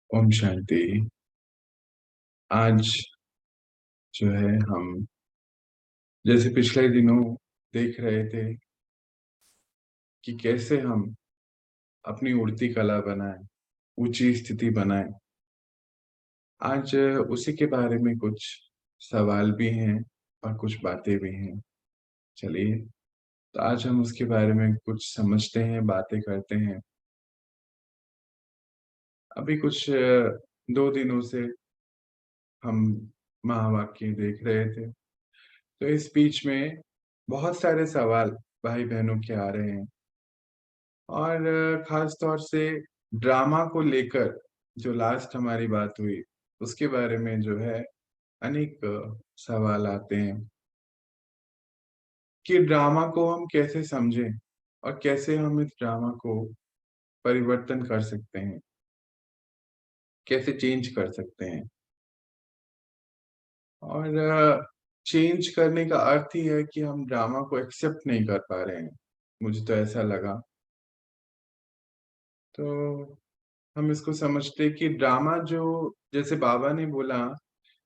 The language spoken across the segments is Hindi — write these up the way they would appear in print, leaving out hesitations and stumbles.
ओम शांति। आज जो है हम जैसे पिछले दिनों देख रहे थे कि कैसे हम अपनी उड़ती कला बनाएं, ऊंची स्थिति बनाएं। आज उसी के बारे में कुछ सवाल भी हैं और कुछ बातें भी हैं। चलिए, तो आज हम उसके बारे में कुछ समझते हैं, बातें करते हैं। अभी कुछ 2 दिनों से हम महावाक्य देख रहे थे, तो इस बीच में बहुत सारे सवाल भाई बहनों के आ रहे हैं। और खास तौर से ड्रामा को लेकर जो लास्ट हमारी बात हुई उसके बारे में जो है अनेक सवाल आते हैं कि ड्रामा को हम कैसे समझें और कैसे हम इस ड्रामा को परिवर्तन कर सकते हैं, कैसे चेंज कर सकते हैं। और चेंज करने का अर्थ ही है कि हम ड्रामा को एक्सेप्ट नहीं कर पा रहे हैं। मुझे तो ऐसा लगा। तो हम इसको समझते कि ड्रामा जो, जैसे बाबा ने बोला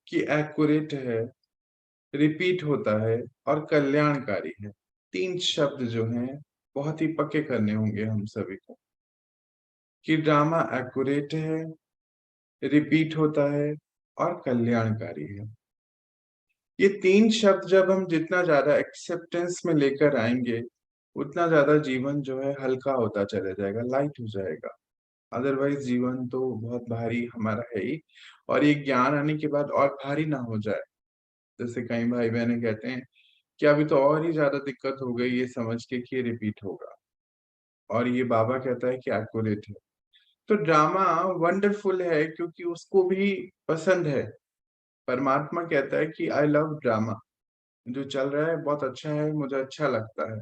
कि एक्यूरेट है, रिपीट होता है और कल्याणकारी है। 3 शब्द जो हैं बहुत ही पक्के करने होंगे हम सभी को कि ड्रामा एक्यूरेट है, रिपीट होता है और कल्याणकारी है। ये 3 शब्द जब हम जितना ज्यादा एक्सेप्टेंस में लेकर आएंगे उतना ज्यादा जीवन जो है हल्का होता चला जाएगा, लाइट हो जाएगा। अदरवाइज जीवन तो बहुत भारी हमारा है ही, और ये ज्ञान आने के बाद और भारी ना हो जाए। जैसे कई भाई बहने कहते हैं कि अभी तो और ही ज्यादा दिक्कत हो गई ये समझ के कि रिपीट होगा, और ये बाबा कहता है कि एक्यूरेट है। तो ड्रामा वंडरफुल है क्योंकि उसको भी पसंद है। परमात्मा कहता है कि आई लव ड्रामा, जो चल रहा है बहुत अच्छा है, मुझे अच्छा लगता है।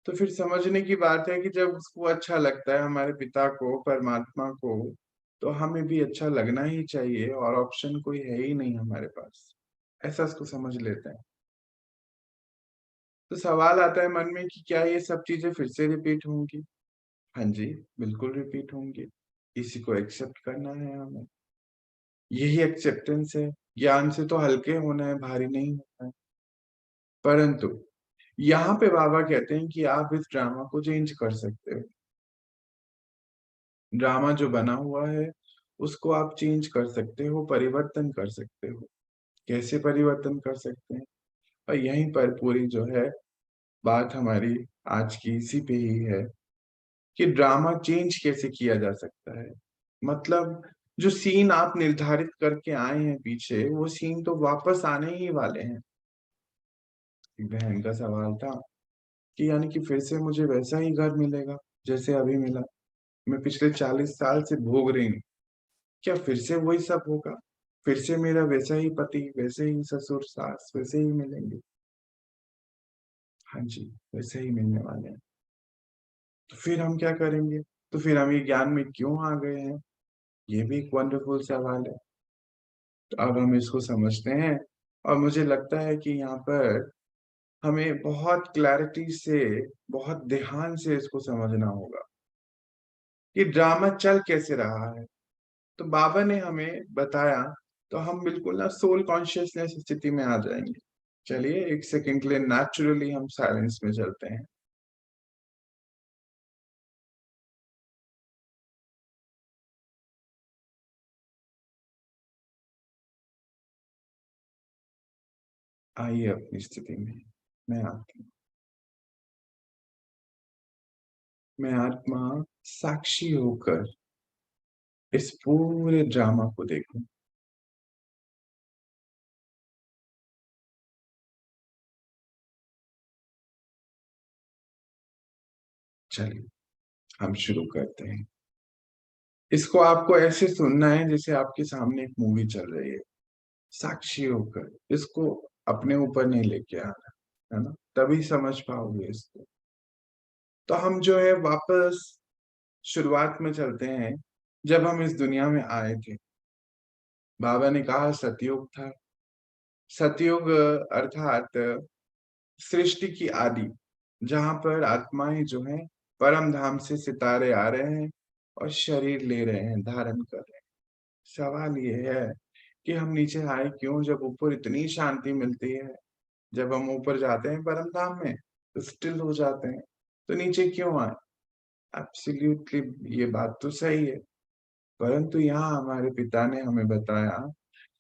तो फिर समझने की बात है कि जब उसको अच्छा लगता है, हमारे पिता को, परमात्मा को, तो हमें भी अच्छा लगना ही चाहिए, और ऑप्शन कोई है ही नहीं हमारे पास। ऐसा उसको समझ लेते हैं। तो सवाल आता है मन में कि क्या ये सब चीजें फिर से रिपीट होंगी? हाँ जी, बिल्कुल रिपीट होंगी। इसी को एक्सेप्ट करना है हमें। यही एक्सेप्टेंस है। ज्ञान से तो हल्के होना है, भारी नहीं होना है। परंतु यहाँ पे बाबा कहते हैं कि आप इस ड्रामा को चेंज कर सकते हो। ड्रामा जो बना हुआ है उसको आप चेंज कर सकते हो, परिवर्तन कर सकते हो। कैसे परिवर्तन कर सकते हैं? और यहीं पर पूरी जो है बात हमारी आज की इसी पे ही है कि ड्रामा चेंज कैसे किया जा सकता है। मतलब जो सीन आप निर्धारित करके आए हैं पीछे, वो सीन तो वापस आने ही वाले हैं। एक बहन का सवाल था कि यानी कि फिर से मुझे वैसा ही घर मिलेगा जैसे अभी मिला, मैं पिछले 40 साल से भोग रही हूँ। क्या फिर से वही सब होगा? फिर से मेरा वैसा ही पति, वैसे ही ससुर सास वैसे ही मिलेंगे? हाँ जी, वैसे ही मिलने वाले हैं। तो फिर हम क्या करेंगे? तो फिर हम ये ज्ञान में क्यों आ गए हैं? ये भी एक वंडरफुल सवाल है। तो अब हम इसको समझते हैं, और मुझे लगता है कि यहाँ पर हमें बहुत क्लैरिटी से, बहुत ध्यान से इसको समझना होगा कि ड्रामा चल कैसे रहा है। तो बाबा ने हमें बताया, तो हम बिल्कुल ना सोल कॉन्शियसनेस स्थिति में आ जाएंगे। चलिए, एक सेकंड के लिए नेचुरली हम साइलेंस में चलते हैं। आइए अपनी स्थिति में। मैं आत्मा, मैं आत्मा साक्षी होकर इस पूरे ड्रामा को देखूं। चलिए, हम शुरू करते हैं। इसको आपको ऐसे सुनना है जैसे आपके सामने एक मूवी चल रही है, साक्षी होकर। इसको अपने ऊपर नहीं लेके आना, है ना? तभी समझ पाओगे इसको। तो हम जो है वापस शुरुआत में चलते हैं, जब हम इस दुनिया में आए थे। बाबा ने कहा सतयुग था। सतयुग अर्थात सृष्टि की आदि, जहां पर आत्माएं जो हैं परम धाम से सितारे आ रहे हैं और शरीर ले रहे हैं, धारण कर रहे हैं। सवाल ये है कि हम नीचे आए क्यों, जब ऊपर इतनी शांति मिलती है। जब हम ऊपर जाते हैं परम धाम में तो स्टिल हो जाते हैं, तो नीचे क्यों आए? एब्सोल्युटली ये बात तो सही है, परंतु यहाँ हमारे पिता ने हमें बताया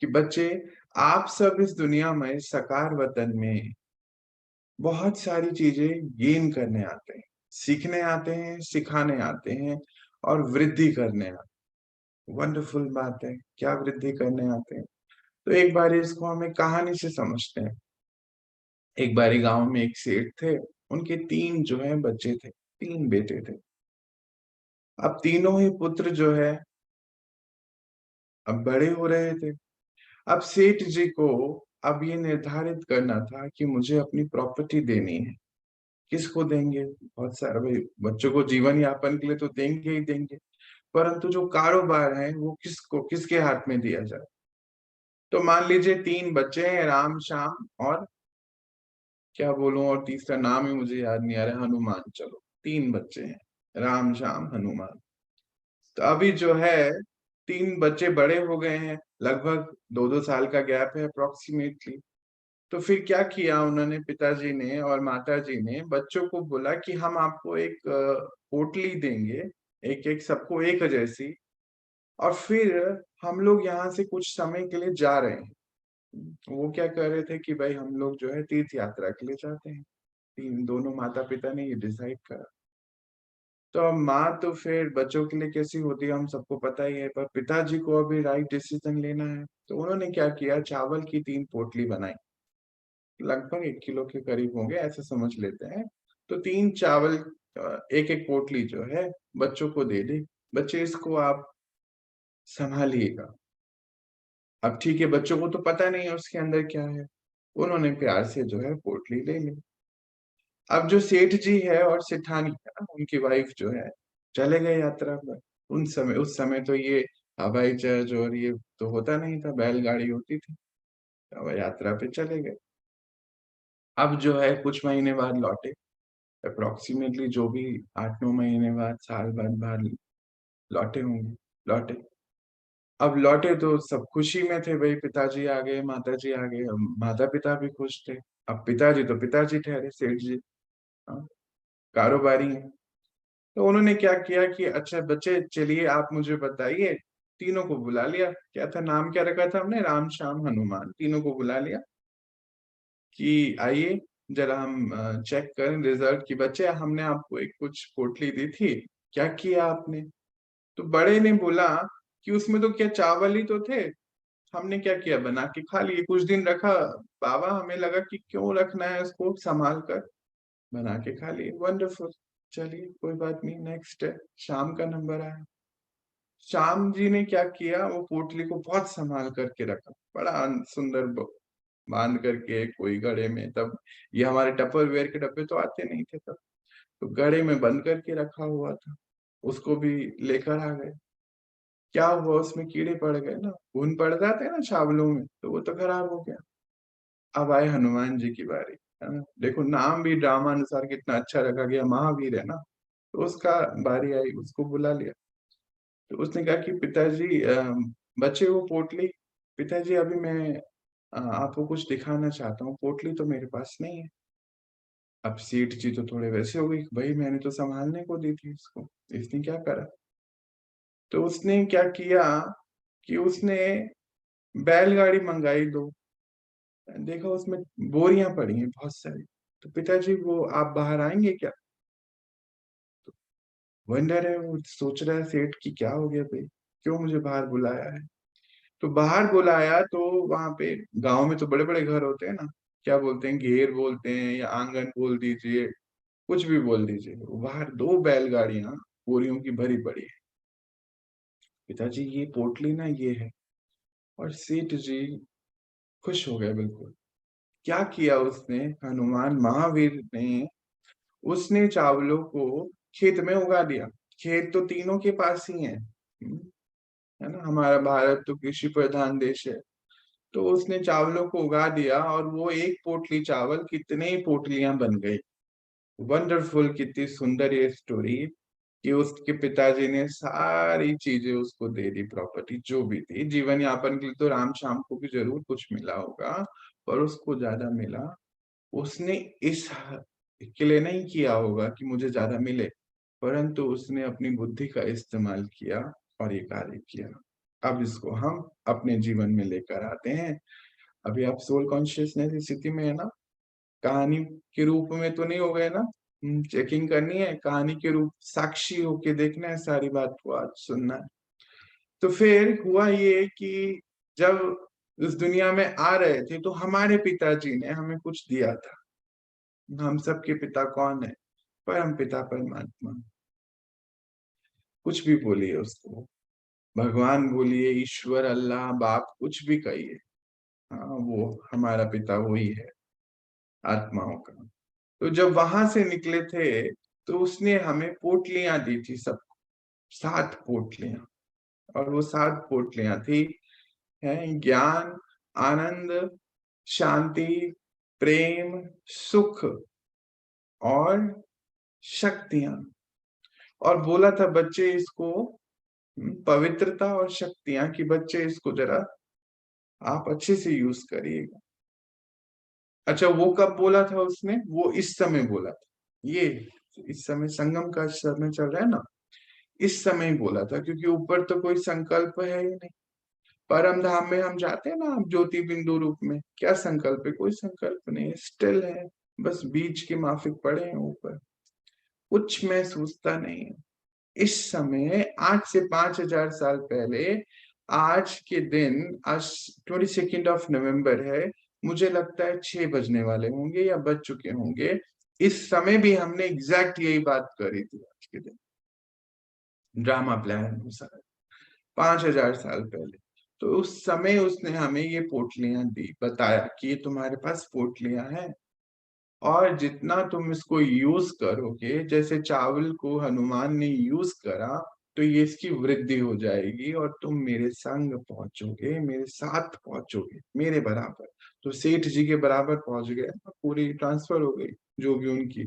कि बच्चे, आप सब इस दुनिया में साकार वतन में बहुत सारी चीजें गेन करने आते हैं, सीखने आते हैं, सिखाने आते हैं और वृद्धि करने आते हैं। वंडरफुल बात है, क्या वृद्धि करने आते हैं? तो एक बार इसको हमें कहानी से समझते हैं। एक बारी गांव में एक सेठ थे, उनके 3 जो है बच्चे थे, 3 बेटे थे। अब तीनों ही पुत्र जो है अब बड़े हो रहे थे। अब सेठ जी को अब ये निर्धारित करना था कि मुझे अपनी प्रॉपर्टी देनी है। किसको देंगे? बहुत सारे भाई बच्चों को जीवन यापन के लिए तो देंगे ही देंगे, परंतु जो कारोबार है वो किसको, किसके हाथ में दिया जाए? तो मान लीजिए 3 बच्चे हैं, राम, श्याम और क्या बोलूं, और तीसरा नाम ही मुझे याद नहीं आ रहा, हनुमान। चलो 3 बच्चे हैं, राम, श्याम, हनुमान। तो अभी जो है 3 बच्चे बड़े हो गए हैं, लगभग 2-2 साल का गैप है अप्रोक्सीमेटली। तो फिर क्या किया उन्होंने, पिताजी ने और माताजी ने बच्चों को बोला कि हम आपको एक पोटली देंगे, एक एक सबको एक जैसी, और फिर हम लोग यहाँ से कुछ समय के लिए जा रहे हैं। वो क्या कर रहे थे कि भाई हम लोग जो है तीर्थ यात्रा के लिए जाते हैं। तीन दोनों माता पिता ने ये डिसाइड करा। तो अब माँ तो फिर बच्चों के लिए कैसी होती है हम सबको पता ही है, पर पिताजी को अभी राइट डिसीजन लेना है, तो उन्होंने क्या किया, चावल की 3 पोटली बनाई। लगभग 1 किलो के करीब होंगे ऐसे समझ लेते हैं। तो 3 चावल, एक एक पोटली जो है बच्चों को दे दी। बच्चे इसको आप संभालिएगा। अब ठीक है, बच्चों को तो पता नहीं है उसके अंदर क्या है। उन्होंने प्यार से जो है पोटली ले ली। अब जो सेठ जी है और सेठानी है ना, उनकी वाइफ जो है, चले गए यात्रा पर। उस समय तो ये हवाई जहाज और ये तो होता नहीं था, बैलगाड़ी होती थी। अब यात्रा पे चले गए। अब जो है कुछ महीने बाद लौटे, अप्रोक्सीमेटली जो भी 8-9 महीने बाद, साल बाद बाहर लौटे होंगे। लौटे, अब लौटे तो सब खुशी में थे, भाई पिताजी आ गए, माताजी आ गए, माता पिता भी खुश थे। अब पिताजी तो पिताजी ठहरे, सेठ जी, हाँ, कारोबारी हैं। तो उन्होंने क्या किया कि अच्छा बच्चे चलिए आप मुझे बताइए। तीनों को बुला लिया, क्या था नाम, क्या रखा था हमने, राम, श्याम, हनुमान। तीनों को बुला लिया कि आइए जरा हम चेक करें रिजल्ट की, बच्चे हमने आपको एक कुछ पोटली दी थी, क्या किया आपने? तो बड़े ने बोला कि उसमें तो क्या चावल ही तो थे, हमने क्या किया, बना के खा लिए, कुछ दिन रखा। बाबा हमें लगा कि क्यों रखना है उसको, संभाल कर बना के खा लिए। वंडरफुल, चलिए कोई बात नहीं, नेक्स्ट है, शाम का नंबर आया। श्याम जी ने क्या किया, वो पोटली को बहुत संभाल करके रखा, बड़ा सुंदर बांध करके कोई घड़े में। तब ये हमारे टपरवेयर के डब्बे तो आते नहीं थे तब, तो घड़े में बंद करके रखा हुआ था। उसको भी लेकर आ गए। क्या हुआ, उसमें कीड़े पड़ गए ना, घुन पड़ जाते हैं ना चावलों में, तो वो तो खराब हो गया। अब आए हनुमान जी की बारी, है ना। देखो नाम भी ड्रामा अनुसार कितना अच्छा रखा गया, महावीर है ना। तो उसका बारी आई, उसको बुला लिया। तो उसने कहा कि पिताजी, बच्चे वो पोटली, पिताजी अभी मैं आपको कुछ दिखाना चाहता हूँ, पोटली तो मेरे पास नहीं है। अब सेठ जी तो थोड़े वैसे हो गई, भाई मैंने तो संभालने को दी थी इसको, इसने क्या करा? तो उसने क्या किया कि उसने बैलगाड़ी मंगाई 2। देखा उसमें बोरियां पड़ी हैं बहुत सारी। तो पिताजी वो आप बाहर आएंगे क्या? वंडर है, वो सोच रहा है सेठ की क्या हो गया भाई, क्यों मुझे बाहर बुलाया है। तो बाहर बुलाया तो वहां पे, गांव में तो बड़े बड़े घर होते हैं ना, क्या बोलते हैं, घेर बोलते हैं या आंगन बोल दीजिए, कुछ भी बोल दीजिए। बाहर 2 बैलगाड़ियां बोरियों की भरी पड़ी है। पिताजी ये पोटली ना ये है। और सेठ जी खुश हो गए बिल्कुल। क्या किया उसने, हनुमान महावीर ने, उसने चावलों को खेत में उगा दिया। खेत तो तीनों के पास ही है ना, हमारा भारत तो कृषि प्रधान देश है। तो उसने चावलों को उगा दिया और वो एक पोटली चावल कितने ही पोटलियां बन गई। वंडरफुल, कितनी सुंदर ये स्टोरी। कि उसके पिताजी ने सारी चीजें उसको दे दी, प्रॉपर्टी जो भी थी, जीवन यापन के लिए तो राम श्याम को भी जरूर कुछ मिला होगा, पर उसको ज्यादा मिला। उसने इस के लिए नहीं किया होगा कि मुझे ज्यादा मिले, परंतु उसने अपनी बुद्धि का इस्तेमाल किया और ये कार्य किया। अब इसको हम अपने जीवन में लेकर आते हैं। अभी आप सोल कॉन्शियसनेस स्थिति में है ना, कहानी के रूप में तो नहीं हो गए ना। चेकिंग करनी है, कहानी के रूप साक्षी होके देखना है, सारी बात को आज सुनना है। तो फिर हुआ ये कि जब इस दुनिया में आ रहे थे तो हमारे पिताजी ने हमें कुछ दिया था। हम सबके पिता कौन है? परम पिता परमात्मा। कुछ भी बोलिए उसको, भगवान बोलिए, ईश्वर, अल्लाह, बाप, कुछ भी कहिए, हाँ वो हमारा पिता वही है, आत्माओं का। तो जब वहां से निकले थे तो उसने हमें पोटलियां दी थी, सब 7 पोटलियां। और वो 7 पोटलियां थी, है ज्ञान, आनंद, शांति, प्रेम, सुख और शक्तियां। और बोला था बच्चे इसको, पवित्रता और शक्तियां, कि बच्चे इसको जरा आप अच्छे से यूज करिएगा। अच्छा, वो कब बोला था उसने? वो इस समय बोला था। ये इस समय संगम का समय चल रहा है ना, इस समय ही बोला था, क्योंकि ऊपर तो कोई संकल्प है ही नहीं। परम धाम में हम जाते हैं ना, हम ज्योति बिंदु रूप में, क्या संकल्प है? कोई संकल्प नहीं है, स्टिल है। बस बीज के माफिक पड़े हैं ऊपर, कुछ महसूसता नहीं है। इस समय आज से 5,000 साल पहले, आज के दिन, आज 22 नवंबर है, मुझे लगता है 6 बजने वाले होंगे या बज चुके होंगे। इस समय भी हमने एग्जैक्ट यही बात करी थी आज के दिन, ड्रामा प्लान अनुसार, 5,000 साल पहले। तो उस समय उसने हमें ये पोटलियां दी, बताया कि ये तुम्हारे पास पोटलियां हैं, और जितना तुम इसको यूज करोगे, जैसे चावल को हनुमान ने यूज करा, तो ये इसकी वृद्धि हो जाएगी और तुम मेरे संग पहुंचोगे, मेरे साथ पहुंचोगे, मेरे बराबर। तो सेठ जी के बराबर पहुंच गए, पूरी ट्रांसफर हो गई जो भी उनकी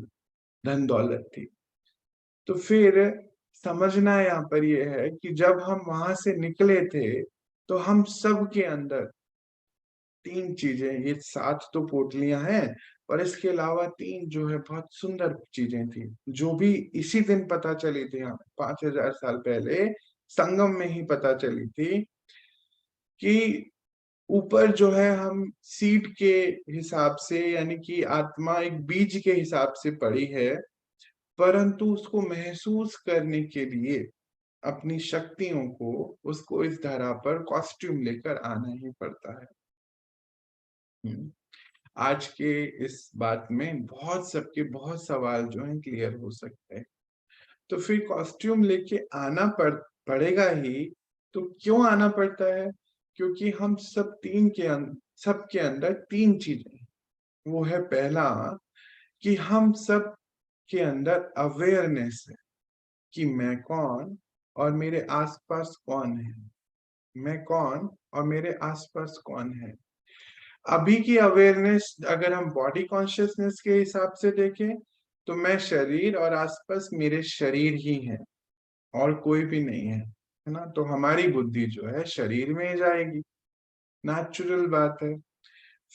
धन दौलत थी। तो फिर समझना यहाँ पर यह है कि जब हम वहां से निकले थे तो हम सब के अंदर 3 चीजें, ये 7 तो पोटलियां हैं, और इसके अलावा 3 जो है बहुत सुंदर चीजें थी, जो भी इसी दिन पता चली थी हमें, 5,000 साल पहले संगम में ही पता चली थी। कि ऊपर जो है हम सीड के हिसाब से, यानी कि आत्मा एक बीज के हिसाब से पड़ी है, परंतु उसको महसूस करने के लिए अपनी शक्तियों को, उसको इस धरा पर कॉस्ट्यूम लेकर आना ही पड़ता है। आज के इस बात में बहुत सबके बहुत सवाल जो है क्लियर हो सकते हैं। तो फिर कॉस्ट्यूम लेके आना पड़ेगा ही। तो क्यों आना पड़ता है? क्योंकि हम सबके अंदर 3 चीजें हैं। वो है पहला, कि हम सब के अंदर अवेयरनेस है कि मैं कौन और मेरे आसपास कौन है। मैं कौन और मेरे आसपास कौन है। अभी की अवेयरनेस अगर हम बॉडी कॉन्शियसनेस के हिसाब से देखें, तो मैं शरीर और आसपास मेरे शरीर ही है, और कोई भी नहीं है ना। तो हमारी बुद्धि जो है शरीर में ही जाएगी, नेचुरल बात है।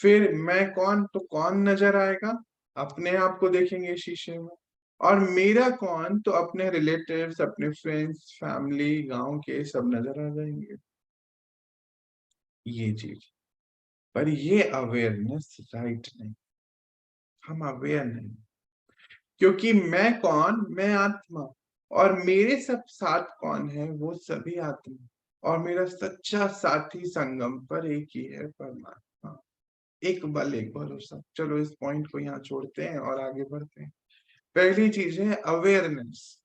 फिर मैं कौन, तो कौन नजर आएगा? अपने आप को देखेंगे शीशे में। और मेरा कौन, तो अपने रिलेटिव्स, अपने फ्रेंड्स, फैमिली, गांव के सब नजर आ जाएंगे। ये चीज, पर ये अवेयरनेस राइट नहीं। हम अवेयर नहीं, क्योंकि मैं कौन, मैं आत्मा, और मेरे सब साथ कौन है, वो सभी आत्मा, और मेरा सच्चा साथी संगम पर एक ही है, परमात्मा। एक बल, एक भरोसा। चलो इस पॉइंट को यहाँ छोड़ते हैं और आगे बढ़ते हैं। पहली चीज है अवेयरनेस,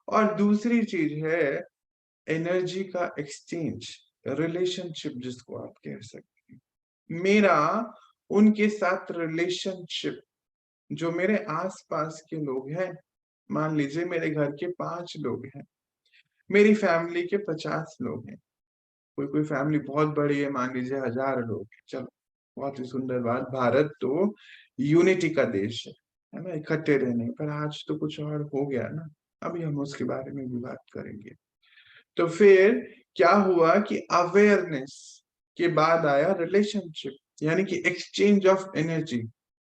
और दूसरी चीज है एनर्जी का एक्सचेंज, रिलेशनशिप जिसको आप कह सकते हैं। मेरा उनके साथ रिलेशनशिप, जो मेरे आसपास के लोग हैं, मान लीजिए मेरे घर के 5 लोग हैं, मेरी फैमिली के 50 लोग हैं, कोई कोई फैमिली बहुत बड़ी है, मान लीजिए 1,000 लोग हैं। चलो, बहुत ही सुंदर बात। भारत तो यूनिटी का देश है ना, इकट्ठे रहने। पर आज तो कुछ और हो गया ना। अभी हम उसके बारे में भी बात करेंगे। तो फिर क्या हुआ कि अवेयरनेस के बाद आया रिलेशनशिप, यानी कि एक्सचेंज ऑफ एनर्जी।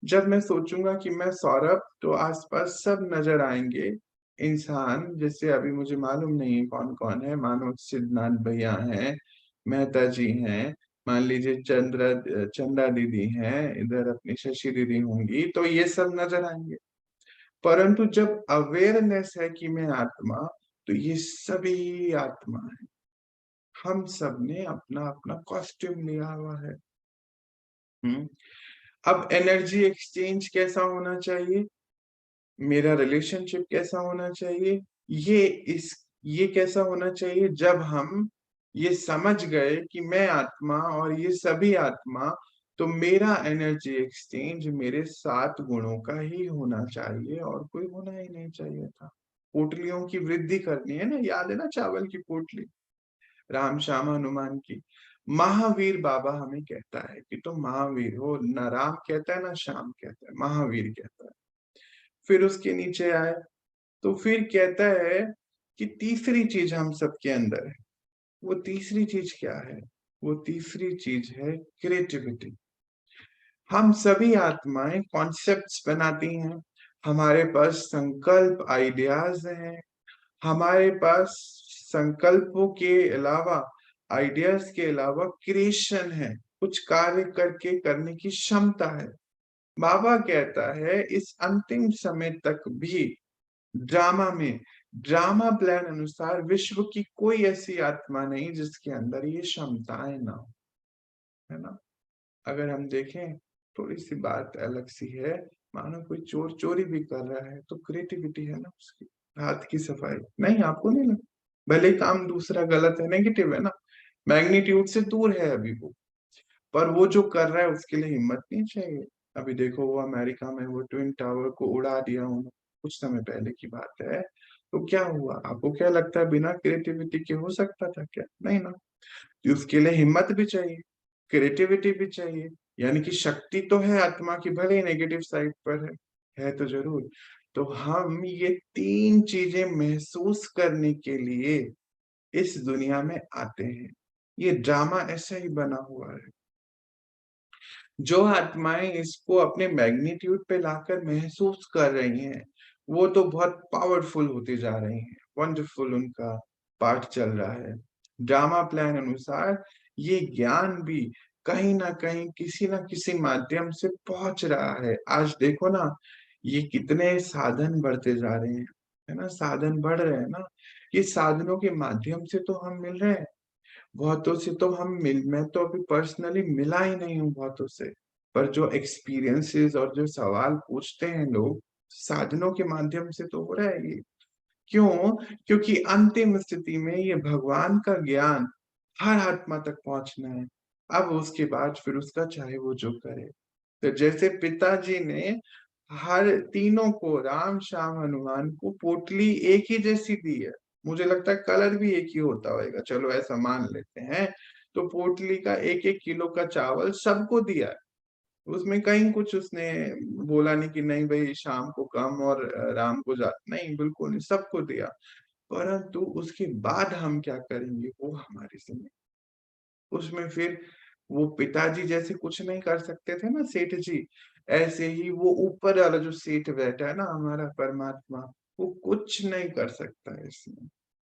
जब मैं सोचूंगा कि मैं सौरभ, तो आसपास सब नजर आएंगे इंसान, जैसे अभी मुझे मालूम नहीं है कौन कौन है, मानो सिद्धनाथ भैया हैं, मेहता जी हैं, मान लीजिए चंदा दीदी हैं, इधर अपनी शशि दीदी होंगी, तो ये सब नजर आएंगे। परंतु जब अवेयरनेस है कि मैं आत्मा, तो ये सभी आत्मा है। हम सब ने अपना अपना कॉस्ट्यूम लिया हुआ है। हम्म। अब एनर्जी एक्सचेंज कैसा होना चाहिए, मेरा रिलेशनशिप कैसा होना चाहिए, ये इस ये कैसा होना चाहिए, जब हम ये समझ गए कि मैं आत्मा और ये सभी आत्मा, तो मेरा एनर्जी एक्सचेंज मेरे 7 गुणों का ही होना चाहिए और कोई होना ही नहीं चाहिए था। पोटलियों की वृद्धि करनी है ना, याद है ना चावल की पोटली, राम श्याम हनुमान की। महावीर बाबा हमें कहता है कि तुम महावीर हो, ना राम कहता है ना श्याम कहता है, महावीर कहता है। फिर उसके नीचे आए तो फिर कहता है कि तीसरी चीज हम सबके अंदर है। वो तीसरी चीज क्या है, वो तीसरी चीज है क्रिएटिविटी। हम सभी आत्माएं कॉन्सेप्ट्स बनाती हैं, हमारे पास संकल्प आइडियाज हैं, हमारे पास संकल्पों के अलावा, आइडियाज के अलावा क्रिएशन है, कुछ कार्य करके करने की क्षमता है। बाबा कहता है इस अंतिम समय तक भी ड्रामा में, ड्रामा प्लान अनुसार विश्व की कोई ऐसी आत्मा नहीं जिसके अंदर ये क्षमताएं ना हो, है ना। अगर हम देखें, थोड़ी सी बात अलग सी है, मानो कोई चोर चोरी भी कर रहा है तो क्रिएटिविटी है ना उसकी, हाथ की सफाई नहीं, आपको नहीं लगता, भले ही काम दूसरा गलत है, नेगेटिव है ना, मैग्नीट्यूड से दूर है अभी वो, पर वो जो कर रहा है उसके लिए हिम्मत नहीं चाहिए। अभी देखो वो अमेरिका में वो ट्विन टावर को उड़ा दिया उन्होंने, कुछ समय पहले की बात है। तो क्या हुआ, आपको क्या लगता है बिना क्रिएटिविटी के हो सकता था क्या, नहीं ना। कि उसके लिए हिम्मत भी चाहिए, क्रिएटिविटी भी चाहिए, यानी कि शक्ति तो है आत्मा की, भले ही नेगेटिव साइड पर है तो जरूर। तो हम ये 3 चीजें महसूस करने के लिए इस दुनिया में आते हैं। ये ड्रामा ऐसा ही बना हुआ है। जो आत्माएं इसको अपने मैग्नीट्यूड पे लाकर महसूस कर रही हैं, वो तो बहुत पावरफुल होती जा रही हैं, वंडरफुल उनका पाठ चल रहा है। ड्रामा प्लान अनुसार ये ज्ञान भी कहीं ना कहीं किसी ना किसी माध्यम से पहुंच रहा है। आज देखो ना, ये कितने साधन बढ़ते जा रहे हैं, है ना, साधन बढ़ रहे हैं ना, ये साधनों के माध्यम से तो हम मिल रहे हैं। बहुतों से तो मैं तो अभी पर्सनली मिला ही नहीं हूँ बहुतों से, पर जो एक्सपीरियंसेस और जो सवाल पूछते हैं लोग, साधनों के माध्यम से तो हो रहा है ये। क्यों? क्योंकि अंतिम स्थिति में ये भगवान का ज्ञान हर आत्मा तक पहुंचना है। अब उसके बाद फिर उसका चाहे वो जो करे। तो जैसे पिताजी ने हर तीनों को, राम श्याम हनुमान को पोटली एक ही जैसी दी है, मुझे लगता है कलर भी एक ही होता होगा, चलो ऐसा मान लेते हैं। तो पोटली का 1-1 किलो का चावल सबको दिया है, उसमें कहीं कुछ उसने बोला नहीं कि नहीं भाई शाम को कम और राम को ज्यादा, नहीं, बिल्कुल नहीं, सबको दिया। परंतु उसके बाद हम क्या करेंगे वो हमारी जिम्मेदारी। उसमें फिर वो पिताजी जैसे कुछ नहीं कर सकते थे ना सेठ जी, ऐसे ही वो ऊपर वाला जो सेठ बैठा है ना हमारा परमात्मा, वो कुछ नहीं कर सकता है इसमें।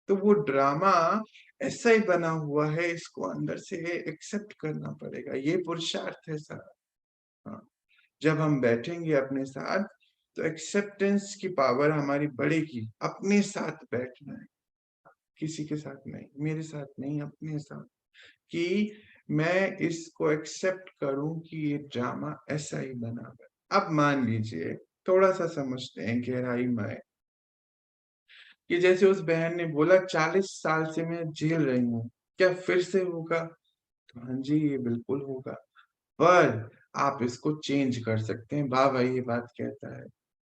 तो वो ड्रामा ऐसा ही बना हुआ है, इसको अंदर से एक्सेप्ट करना पड़ेगा, ये पुरुषार्थ है सारा। हाँ, जब हम बैठेंगे अपने साथ, तो एक्सेप्टेंस की पावर हमारी बढ़ेगी। अपने साथ बैठना है, किसी के साथ नहीं, मेरे साथ नहीं, अपने साथ, कि मैं इसको एक्सेप्ट करूं कि ये ड्रामा ऐसा ही बना हुआ है। अब मान लीजिए, थोड़ा सा समझते हैं गहराई में, कि जैसे उस बहन ने बोला 40 साल से मैं झेल रही हूँ, क्या फिर से होगा? तो हाँ जी, ये बिल्कुल होगा, पर आप इसको चेंज कर सकते हैं। बाबा ये बात कहता है,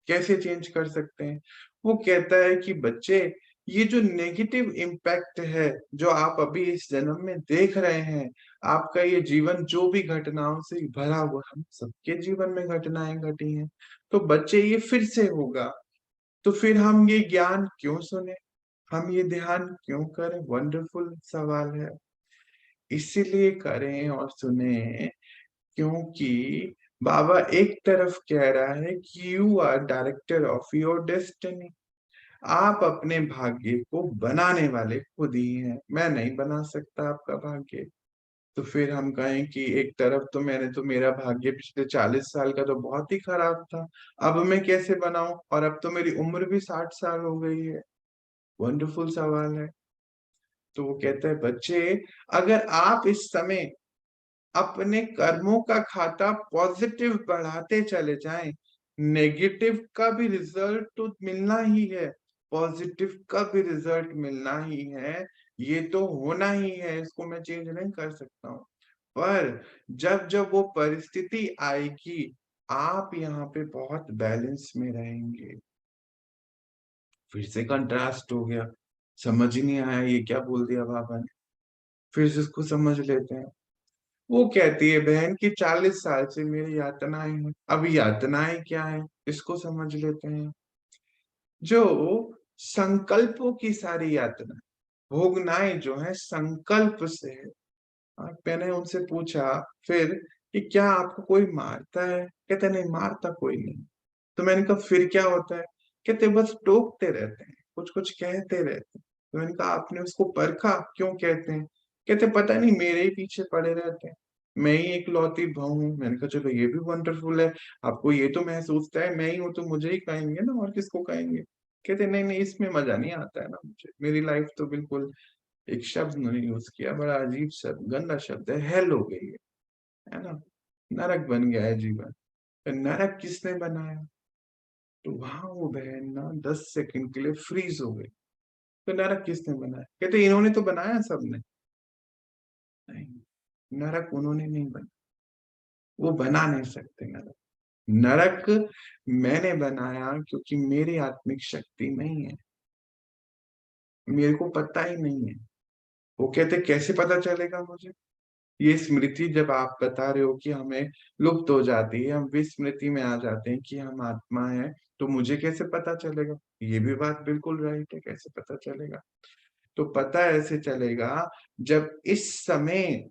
कैसे चेंज कर सकते हैं? वो कहता है कि बच्चे, ये जो नेगेटिव इम्पैक्ट है जो आप अभी इस जन्म में देख रहे हैं, आपका ये जीवन जो भी घटनाओं से भरा हुआ, हम सबके जीवन में घटनाएं घटी हैं, तो बच्चे ये फिर से होगा। तो फिर हम ये ज्ञान क्यों सुने, हम ये ध्यान क्यों करें? वंडरफुल सवाल है। इसीलिए करें और सुने क्योंकि बाबा एक तरफ कह रहा है कि you are director of your destiny. आप अपने भाग्य को बनाने वाले खुद ही हैं, मैं नहीं बना सकता आपका भाग्य। तो फिर हम कहें कि एक तरफ तो मेरा भाग्य पिछले 40 साल का तो बहुत ही खराब था, अब मैं कैसे बनाऊं, और अब तो मेरी उम्र भी 60 साल हो गई है। वंडरफुल सवाल है। तो वो कहता है, बच्चे, अगर आप इस समय अपने कर्मों का खाता पॉजिटिव बढ़ाते चले जाएं, नेगेटिव का भी रिजल्ट तो मिलना ही है, पॉजिटिव का भी रिजल्ट मिलना ही है, ये तो होना ही है, इसको मैं चेंज नहीं कर सकता हूँ। पर जब जब वो परिस्थिति आएगी, आप यहाँ पे बहुत बैलेंस में रहेंगे। फिर से कंट्रास्ट हो गया, समझ ही नहीं आया ये क्या बोल दिया बाबा ने। फिर से इसको समझ लेते हैं। वो कहती है, बहन की 40 साल से मेरी यातनाएं हैं, अब यातनाएं क्या है इसको समझ लेते हैं। जो संकल्पों की सारी यातना, भोगनाएं जो है संकल्प से है। मैंने उनसे पूछा फिर कि क्या आपको कोई मारता है? कहते नहीं, मारता कोई नहीं। तो मैंने कहा फिर क्या होता है? कहते बस टोकते रहते हैं, कुछ कुछ कहते रहते हैं। तो मैंने कहा आपने उसको परखा, क्यों कहते हैं? कहते पता नहीं, मेरे ही पीछे पड़े रहते हैं, मैं ही एक लौती बहू हूँ। मैंने कहा चलो ये भी वंडरफुल है, आपको ये तो महसूस है मैं ही हूँ तो मुझे ही कहेंगे ना, और किसको कहेंगे? कहते नहीं नहीं, इसमें मजा नहीं आता है ना मुझे, मेरी लाइफ तो बिल्कुल, एक शब्द उन्होंने यूज किया, बड़ा अजीब शब्द, गंदा शब्द है, हेल हो गई है ना, नरक बन गया है जीवन। तो नरक किसने बनाया? तो वहां वो बहन ना 10 सेकंड के लिए फ्रीज हो गई। तो नरक किसने बनाया? कहते इन्होंने तो बनाया सबने। नहीं, नरक उन्होंने नहीं बनाया, वो बना नहीं सकते नरक। नरक मैंने बनाया क्योंकि मेरी आत्मिक शक्ति नहीं है, मेरे को पता ही नहीं है। वो कहते कैसे पता चलेगा मुझे? ये स्मृति जब आप बता रहे हो कि हमें लुप्त हो जाती है, हम विस्मृति में आ जाते हैं कि हम आत्मा है, तो मुझे कैसे पता चलेगा? ये भी बात बिल्कुल राइट है, कैसे पता चलेगा? तो पता ऐसे चलेगा जब इस समय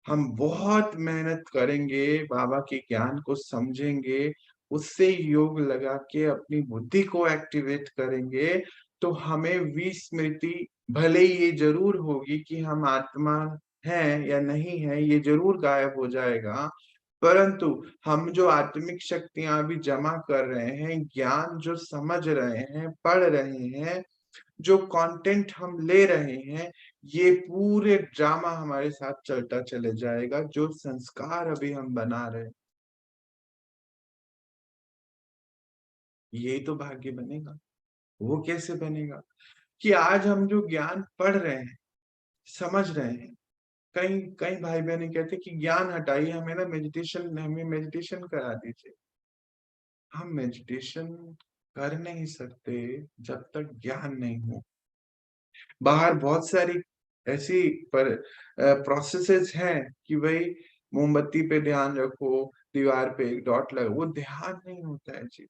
हम बहुत मेहनत करेंगे, बाबा के ज्ञान को समझेंगे, उससे योग लगा के अपनी बुद्धि को एक्टिवेट करेंगे, तो हमें विस्मृति, भले ही ये जरूर होगी कि हम आत्मा हैं या नहीं है, ये जरूर गायब हो जाएगा, परंतु हम जो आत्मिक शक्तियां अभी जमा कर रहे हैं, ज्ञान जो समझ रहे हैं, पढ़ रहे हैं, जो कंटेंट हम ले रहे हैं, ये पूरे ड्रामा हमारे साथ चलता चले जाएगा, जो संस्कार अभी हम बना रहे हैं, ये तो भाग्य बनेगा। वो कैसे बनेगा? कि आज हम जो ज्ञान पढ़ रहे हैं, समझ रहे हैं, कई कई भाई बहन कहते हैं कि ज्ञान हटाइए, हमें मेडिटेशन करा दीजिए। हम मेडिटेशन कर नहीं सकते जब तक ज्ञान नहीं हो। बाहर बहुत सारी ऐसी पर प्रोसेसेस हैं कि भाई मोमबत्ती पे ध्यान रखो, दीवार पे एक डॉट लगा, वो ध्यान नहीं होता है जी,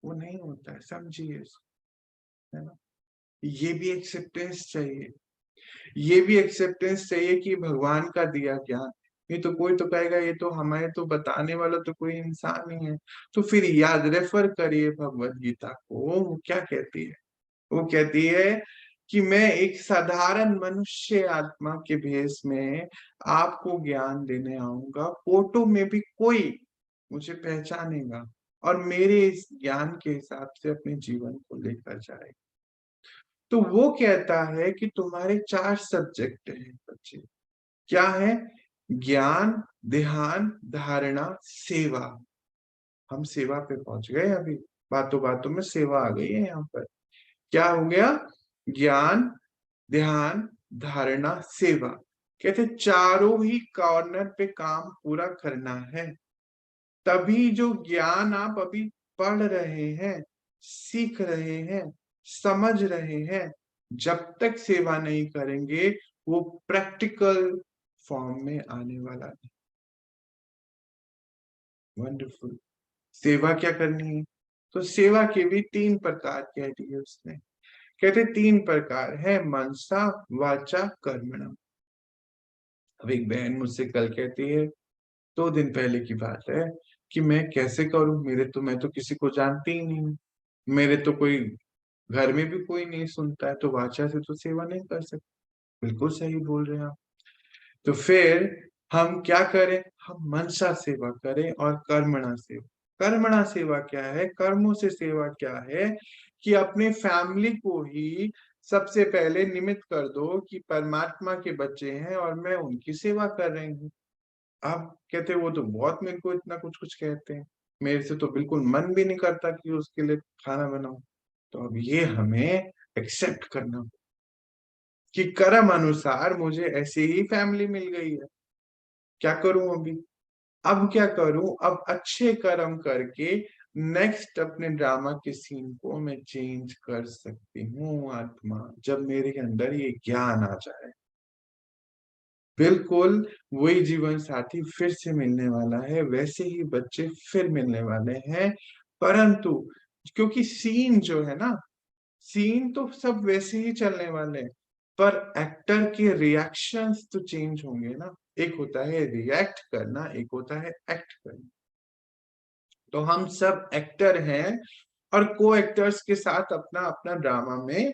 वो नहीं होता है, समझिए इसको, है ना। ये भी एक्सेप्टेंस चाहिए, ये भी एक्सेप्टेंस चाहिए कि भगवान का दिया ज्ञान। नहीं तो कोई तो कहेगा ये तो हमें तो बताने वाला तो कोई इंसान नहीं है। तो फिर याद रेफर करिए भगवत गीता को, वो क्या कहती है? वो कहती है कि मैं एक साधारण मनुष्य आत्मा के भेष में आपको ज्ञान देने आऊंगा, फोटो में भी कोई मुझे पहचानेगा और मेरे इस ज्ञान के हिसाब से अपने जीवन को लेकर जाएगा। तो वो कहता है कि तुम्हारे 4 सब्जेक्ट हैं बच्चे, क्या है? ज्ञान, ध्यान, धारणा, सेवा। हम सेवा पे पहुंच गए अभी, बातों बातों में सेवा आ गई है यहाँ पर। क्या हो गया? ज्ञान, ध्यान, धारणा, सेवा। कहते चारों ही कॉर्नर पे काम पूरा करना है, तभी जो ज्ञान आप अभी पढ़ रहे हैं, सीख रहे हैं, समझ रहे हैं, जब तक सेवा नहीं करेंगे वो प्रैक्टिकल फॉर्म में आने वाला नहीं। वंडरफुल। सेवा क्या करनी है? तो सेवा के भी 3 प्रकार कह दिए उसने। कहते 3 प्रकार है, मनसा वाचा कर्मणा। अब एक बहन मुझसे कल कहती है, 2 दिन पहले की बात है, कि मैं कैसे करूं, मैं तो किसी को जानती ही नहीं हूँ, मेरे तो कोई घर में भी कोई नहीं सुनता है, तो वाचा से तो सेवा नहीं कर सकते। बिल्कुल सही बोल रहे हैं आप। तो फिर हम क्या करें? हम मनसा सेवा करें और कर्मणा सेवा। कर्मणा सेवा क्या है? कर्मों से सेवा क्या है? कि अपने फैमिली को ही सबसे पहले निमित्त कर दो कि परमात्मा के बच्चे हैं और मैं उनकी सेवा कर रही हूँ। आप कहते वो तो बहुत मेरे को इतना कुछ कुछ कहते हैं, मेरे से तो बिल्कुल मन भी नहीं करता कि उसके लिए खाना बनाऊं। तो अब ये हमें एक्सेप्ट करना कि कर्म अनुसार मुझे ऐसी ही फैमिली मिल गई है, क्या करूं अभी? अब क्या करूं? अब अच्छे कर्म करके नेक्स्ट अपने ड्रामा के सीन को मैं चेंज कर सकती हूँ आत्मा, जब मेरे अंदर ये ज्ञान आ जाए। बिल्कुल वही जीवन साथी फिर से मिलने वाला है, वैसे ही बच्चे फिर मिलने वाले हैं, परंतु क्योंकि सीन जो है ना, सीन तो सब वैसे ही चलने वाले हैं, पर एक्टर के रिएक्शंस तो चेंज होंगे ना। एक होता है रिएक्ट करना, एक होता है एक्ट करना। तो हम सब एक्टर हैं और को एक्टर्स के साथ अपना अपना ड्रामा में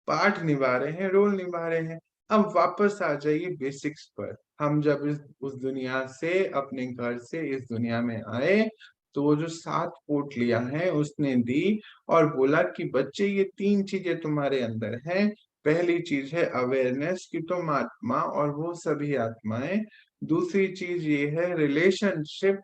पार्ट निभा रहे हैं, रोल निभा रहे हैं। अब वापस आ जाइए बेसिक्स पर। हम जब उस दुनिया से, अपने घर से इस दुनिया में आए, तो वो जो 7 पोटलियां हैं उसने दी और बोला कि बच्चे ये 3 चीजें तुम्हारे अंदर हैं। पहली चीज है अवेयरनेस कि तुम आत्मा और वो सभी आत्माएं। दूसरी चीज ये है रिलेशनशिप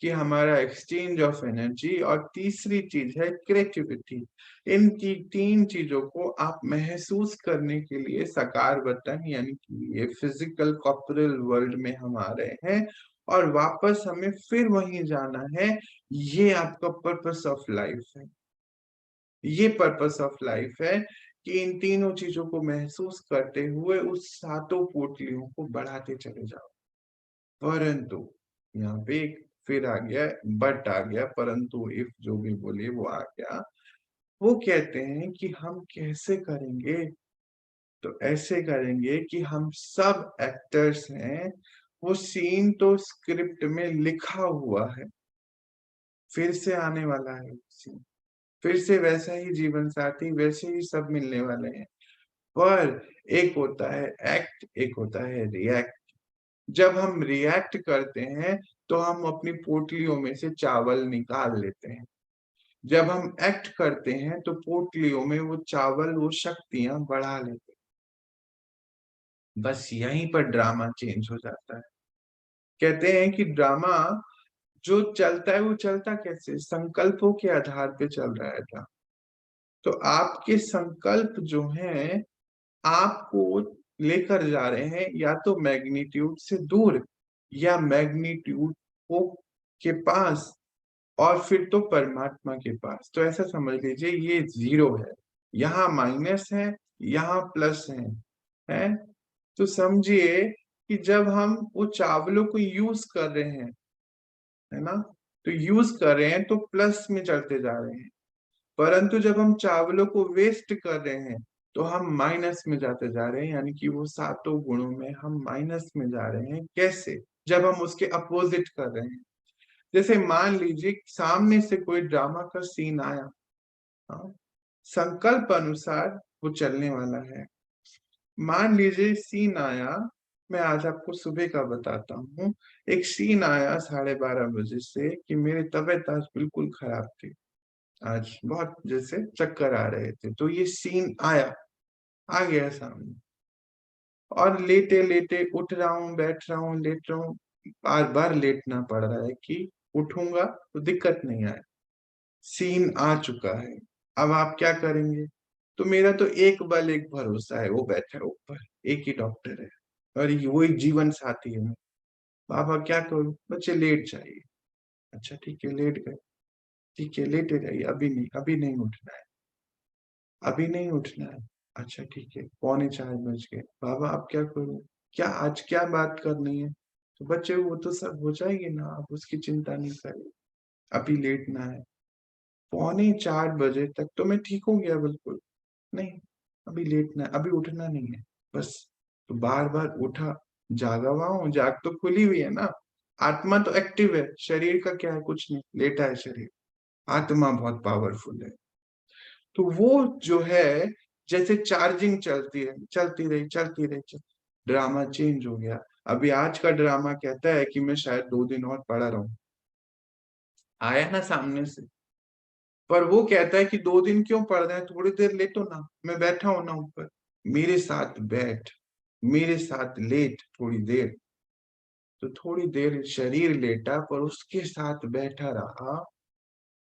कि हमारा एक्सचेंज ऑफ एनर्जी। और तीसरी चीज है क्रिएटिविटी। इनकी 3 चीजों को आप महसूस करने के लिए साकार वतन यानी कि ये फिजिकल कॉर्पोरल वर्ल्ड में हम आ रहे हैं और वापस हमें फिर वहीं जाना है। ये आपका पर्पस ऑफ लाइफ है। ये पर्पस ऑफ लाइफ है कि इन तीनों चीजों को महसूस करते हुए उस 7 पोटलियों को बढ़ाते चले जाओ। परंतु यहाँ पे एक फिर आ गया, बट आ गया, परंतु इफ जो भी बोले वो आ गया। वो कहते हैं कि हम कैसे करेंगे? तो ऐसे करेंगे कि हम सब एक्टर्स हैं, वो सीन तो स्क्रिप्ट में लिखा हुआ है, फिर से आने वाला है सीन, फिर से वैसा ही जीवन साथी, वैसे ही सब मिलने वाले हैं। पर एक होता है एक्ट, एक होता है रिएक्ट। जब हम रिएक्ट करते हैं तो हम अपनी पोटलियों में से चावल निकाल लेते हैं। जब हम एक्ट करते हैं तो पोटलियों में वो चावल, वो शक्तियां बढ़ा लेते हैं। बस यहीं पर ड्रामा चेंज हो जाता है। कहते हैं कि ड्रामा जो चलता है वो चलता कैसे? संकल्पों के आधार पे चल रहा है ड्रामा। तो आपके संकल्प जो हैं आपको लेकर जा रहे हैं या तो मैग्नीट्यूड से दूर या मैग्नीट्यूड को के पास, और फिर तो परमात्मा के पास। तो ऐसा समझ लीजिए ये 0 है, यहाँ माइनस है, यहाँ प्लस है। तो समझिए कि जब हम वो चावलों को यूज कर रहे हैं, है ना, तो यूज कर रहे हैं तो प्लस में चलते जा रहे हैं, परंतु जब हम चावलों को वेस्ट कर रहे हैं तो हम माइनस में जाते जा रहे हैं, यानी कि वो 7 गुणों में हम माइनस में जा रहे हैं। कैसे? जब हम उसके अपोजिट कर रहे हैं। जैसे मान लीजिए सामने से कोई ड्रामा का सीन आया, हाँ, संकल्प अनुसार वो चलने वाला है। मान लीजिए सीन आया, मैं आज आपको सुबह का बताता हूँ। एक सीन आया 12:30 बजे से कि मेरी तबीयत आज बिल्कुल खराब थी, आज बहुत जैसे चक्कर आ रहे थे। तो ये सीन आया, आ गया सामने, और लेटे लेटे उठ रहा हूँ, बैठ रहा हूँ, लेट रहा हूँ, बार बार लेटना पड़ रहा है कि उठूंगा तो दिक्कत नहीं आए। सीन आ चुका है, अब आप क्या करेंगे? तो मेरा तो एक बल एक भरोसा है, वो बैठा है ऊपर, एक ही डॉक्टर है और वही जीवन साथी है। बाबा क्या करूं? बच्चे लेट जाइए। अच्छा ठीक है, लेट गए। ठीक है, लेटे रहिए, अभी नहीं, अभी नहीं उठना है, अभी नहीं उठना है। अच्छा ठीक है, 3:45 बज गए। बाबा अब क्या करूं? क्या आज क्या बात करनी है? तो बच्चे वो तो सब हो जाएगी ना, आप उसकी चिंता नहीं करिए, अभी लेटना है। 3:45 बजे तक तो मैं ठीक हो गया बिल्कुल, नहीं अभी लेटना है, अभी उठना नहीं है बस। तो बार बार उठा, जागा हुआ हूँ, जाग तो खुली हुई है ना, आत्मा तो एक्टिव है, शरीर का क्या है, कुछ नहीं, लेटा है शरीर, आत्मा बहुत पावरफुल है। तो वो जो है जैसे चार्जिंग चलती है, चलती रही, ड्रामा चेंज हो गया। अभी आज का ड्रामा कहता है कि मैं शायद 2 दिन और पड़ा रहूं, आया ना सामने से। पर वो कहता है कि 2 दिन क्यों पड़ रहे हैं, थोड़ी देर लेटो ना, मैं बैठा हूं ना ऊपर, मेरे साथ बैठ, मेरे साथ लेट थोड़ी देर। तो थोड़ी देर शरीर लेटा पर उसके साथ बैठा रहा,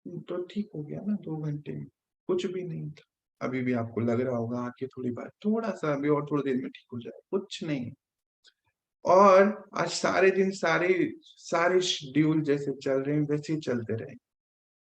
तो ठीक हो गया ना 2 घंटे में, कुछ भी नहीं था। अभी भी आपको लग रहा होगा आके थोड़ी बार, थोड़ा सा अभी और थोड़ी देर में ठीक हो जाए, कुछ नहीं। और आज सारे दिन सारे सारे शेड्यूल जैसे चल रहे हैं वैसे ही चलते रहे।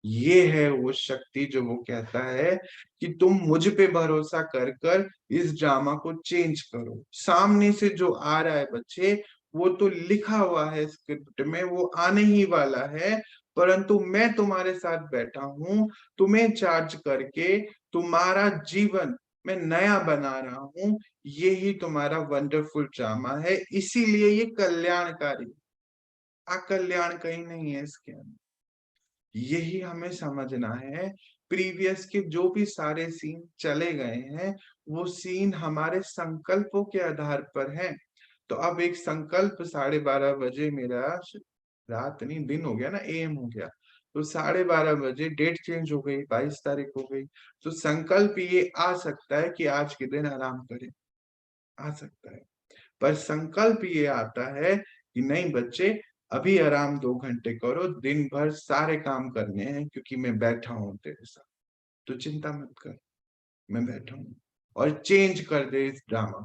ये है वो शक्ति जो वो कहता है कि तुम मुझ पे भरोसा कर कर इस ड्रामा को चेंज करो। सामने से जो आ रहा है बच्चे, वो तो लिखा हुआ है स्क्रिप्ट में, वो आने ही वाला है, परंतु मैं तुम्हारे साथ बैठा हूं, तुम्हें चार्ज करके तुम्हारा जीवन मैं नया बना रहा हूं। ये ही तुम्हारा वंडरफुल ड्रामा है, इसीलिए ये कल्याणकारी, अकल्याण कहीं नहीं है इसके अंदर। यही हमें समझना है। प्रीवियस के जो भी सारे सीन चले गए हैं, वो सीन हमारे संकल्पों के आधार पर हैं। तो अब एक संकल्प 12:30 बजे मेरा, रात नहीं दिन हो गया ना, एएम हो गया, तो 12:30 बजे डेट चेंज हो गई, 22 तारीख हो गई। तो संकल्प ये आ सकता है कि आज के दिन आराम करें, आ सकता है। पर संकल्प ये आता है कि नहीं बच्चे, अभी आराम 2 घंटे करो, दिन भर सारे काम करने हैं क्योंकि मैं बैठा हूं तेरे साथ, तो चिंता मत कर, मैं बैठा हूं। और चेंज कर दे इस ड्रामा।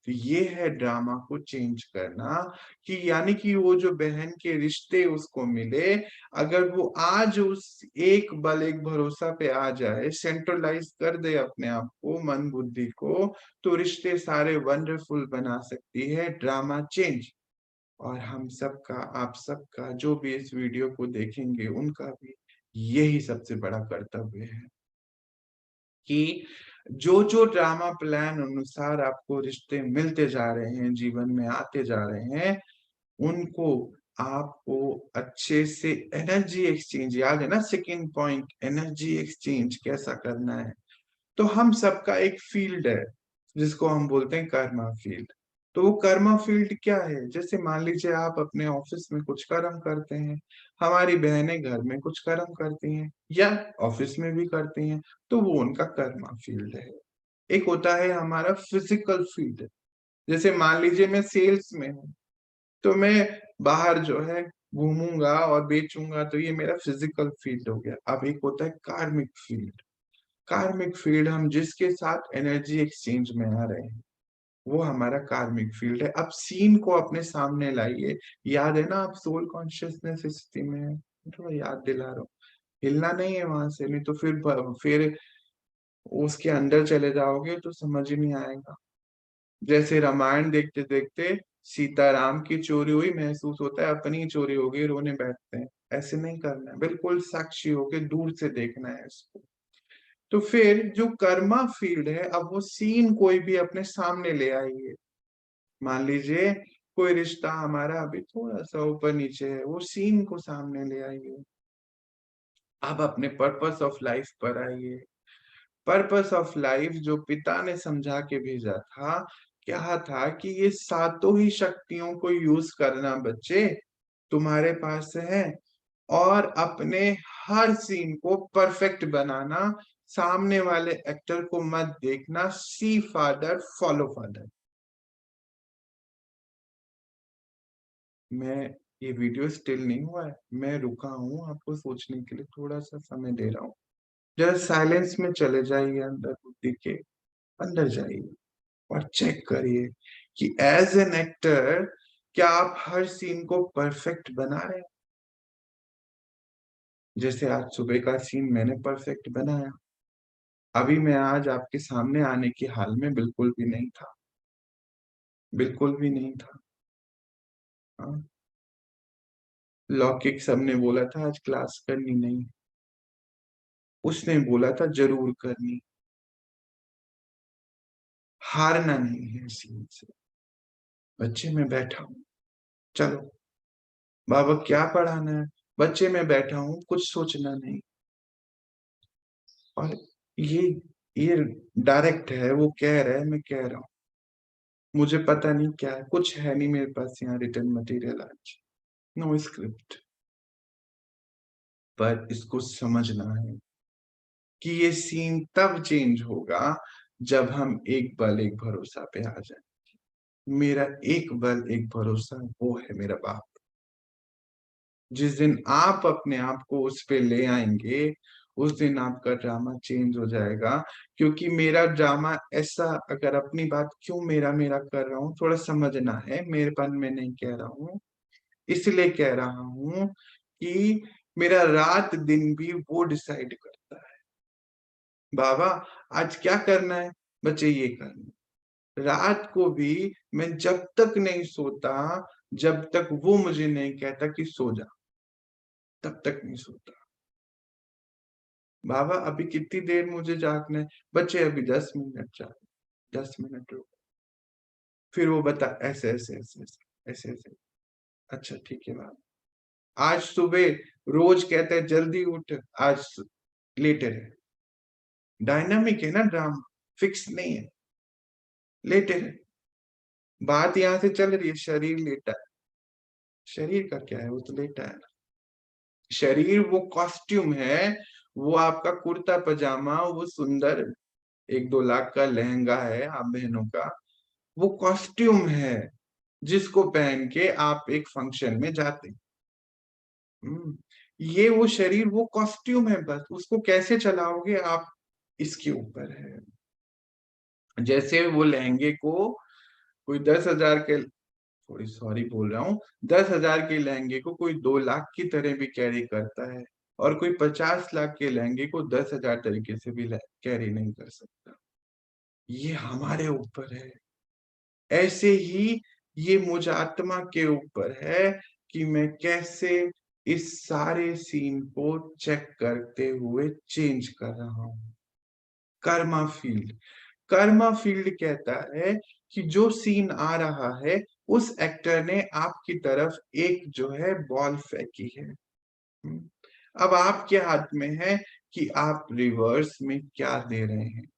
तो ये है ड्रामा को चेंज करना, कि यानी कि वो जो बहन के रिश्ते उसको मिले, अगर वो आज उस एक बल एक भरोसा पे आ जाए, सेंट्रलाइज कर दे अपने आप को, मन बुद्धि को, तो रिश्ते सारे वंडरफुल बना सकती है ड्रामा चेंज। और हम सबका, आप सबका, जो भी इस वीडियो को देखेंगे उनका भी यही सबसे बड़ा कर्तव्य है कि जो जो ड्रामा प्लान अनुसार आपको रिश्ते मिलते जा रहे हैं, जीवन में आते जा रहे हैं, उनको आपको अच्छे से एनर्जी एक्सचेंज, याद है ना सेकंड पॉइंट, एनर्जी एक्सचेंज कैसा करना है। तो हम सबका एक फील्ड है जिसको हम बोलते हैं कर्मा फील्ड। तो वो कर्मा फील्ड क्या है, जैसे मान लीजिए आप अपने ऑफिस में कुछ कर्म करते हैं, हमारी बहनें घर में कुछ कर्म करती हैं या ऑफिस में भी करती हैं, तो वो उनका कर्मा फील्ड है। एक होता है हमारा फिजिकल फील्ड, जैसे मान लीजिए मैं सेल्स में हूँ, तो मैं बाहर जो है घूमूंगा और बेचूंगा, तो ये मेरा फिजिकल फील्ड हो गया। अब एक होता है कार्मिक फील्ड। कार्मिक फील्ड, हम जिसके साथ एनर्जी एक्सचेंज में आ रहे हैं, वो हमारा कार्मिक फील्ड है। अब सीन को अपने सामने लाइए, याद है ना आप सोल कॉन्शियसनेस स्थिति में है, थोड़ा याद दिला रहा हूँ, हिलना नहीं है वहां से, नहीं तो फिर उसके अंदर चले जाओगे तो समझ ही नहीं आएगा। जैसे रामायण देखते देखते सीताराम की चोरी हुई, महसूस होता है अपनी ही चोरी हो गई, रोने बैठते हैं। ऐसे नहीं करना है, बिल्कुल साक्षी होके दूर से देखना है इसको। तो फिर जो कर्मा फील्ड है, अब वो सीन कोई भी अपने सामने ले आइए। मान लीजिए कोई रिश्ता हमारा अभी थोड़ा सा ऊपर नीचे है, वो सीन को सामने ले आइए। अब अपने पर्पस ऑफ लाइफ पर आइए। पर्पस ऑफ लाइफ जो पिता ने समझा के भेजा था, क्या था कि ये सातों ही शक्तियों को यूज करना बच्चे, तुम्हारे पास है, और अपने हर सीन को परफेक्ट बनाना। सामने वाले एक्टर को मत देखना, सी फादर फॉलो फादर। मैं, ये वीडियो स्टिल नहीं हुआ है, मैं रुका हूं, आपको सोचने के लिए थोड़ा सा समय दे रहा हूँ। जरा साइलेंस में चले जाइए, अंदर बुद्धि के अंदर जाइए और चेक करिए कि एज एन एक्टर क्या आप हर सीन को परफेक्ट बना रहे हैं। जैसे आज सुबह का सीन मैंने परफेक्ट बनाया, अभी मैं आज आपके सामने आने की हाल में बिल्कुल भी नहीं था, बिल्कुल भी नहीं था। हाँ, लौकिक सबने बोला था आज क्लास करनी नहीं, उसने बोला था जरूर करनी, हारना नहीं है सीन से। बच्चे में बैठा हूं, चलो बाबा क्या पढ़ाना है, बच्चे में बैठा हूं, कुछ सोचना नहीं। और ये ये डायरेक्ट है, वो कह रहा है, मैं कह रहा हूं, मुझे पता नहीं क्या है, कुछ है नहीं मेरे पास यहाँ रिटर्न मटेरियल आज, नो स्क्रिप्ट। पर इसको समझना है कि ये सीन तब चेंज होगा जब हम एक बल एक भरोसा पे आ जाए। मेरा एक बल एक भरोसा वो है मेरा बाप। जिस दिन आप अपने आप को उस पे ले आएंगे, उस दिन आपका ड्रामा चेंज हो जाएगा। क्योंकि मेरा ड्रामा ऐसा, अगर अपनी बात क्यों मेरा मेरा कर रहा हूँ, थोड़ा समझना है, मेरेपन में नहीं कह रहा हूँ, इसलिए कह रहा हूँ कि मेरा रात दिन भी वो डिसाइड करता है। बाबा आज क्या करना है, बच्चे ये करना है। रात को भी मैं जब तक नहीं सोता, जब तक वो मुझे नहीं कहता कि सो जा, तब तक नहीं सोता। बाबा अभी कितनी देर मुझे जागना है, बच्चे अभी 10 मिनट जाग, 10 मिनट रुक। फिर वो बता ऐसे ऐसे ऐसे ऐसे ऐसे ऐसे। अच्छा ठीक है बाबा। आज सुबह रोज कहते हैं जल्दी उठ, आज लेटे रहे। डायनामिक है ना ड्रामा, फिक्स नहीं है, लेटे रहे। बात यहां से चल रही है, शरीर लेटा है। शरीर का क्या है, वो तो लेटा है ना। शरीर वो कॉस्ट्यूम है, वो आपका कुर्ता पजामा, वो सुंदर 1-2 लाख का लहंगा है आप बहनों का, वो कॉस्ट्यूम है जिसको पहन के आप एक फंक्शन में जाते हैं। हम्म, ये वो शरीर वो कॉस्ट्यूम है, बस उसको कैसे चलाओगे आप, इसके ऊपर है। जैसे वो लहंगे को कोई 10,000 के, थोड़ी सॉरी बोल रहा हूँ, 10,000 के लहंगे को कोई 2 लाख की तरह भी कैरी करता है, और कोई 50 लाख के लहंगे को 10,000 तरीके से भी कैरी नहीं कर सकता। ये हमारे ऊपर है। ऐसे ही ये मुझ आत्मा के ऊपर है कि मैं कैसे इस सारे सीन को चेक करते हुए चेंज कर रहा हूं। कर्मा फील्ड, कर्मा फील्ड कहता है कि जो सीन आ रहा है, उस एक्टर ने आपकी तरफ एक जो है बॉल फेंकी है। हम्म, अब आपके हाथ में है कि आप रिवर्स में क्या दे रहे हैं।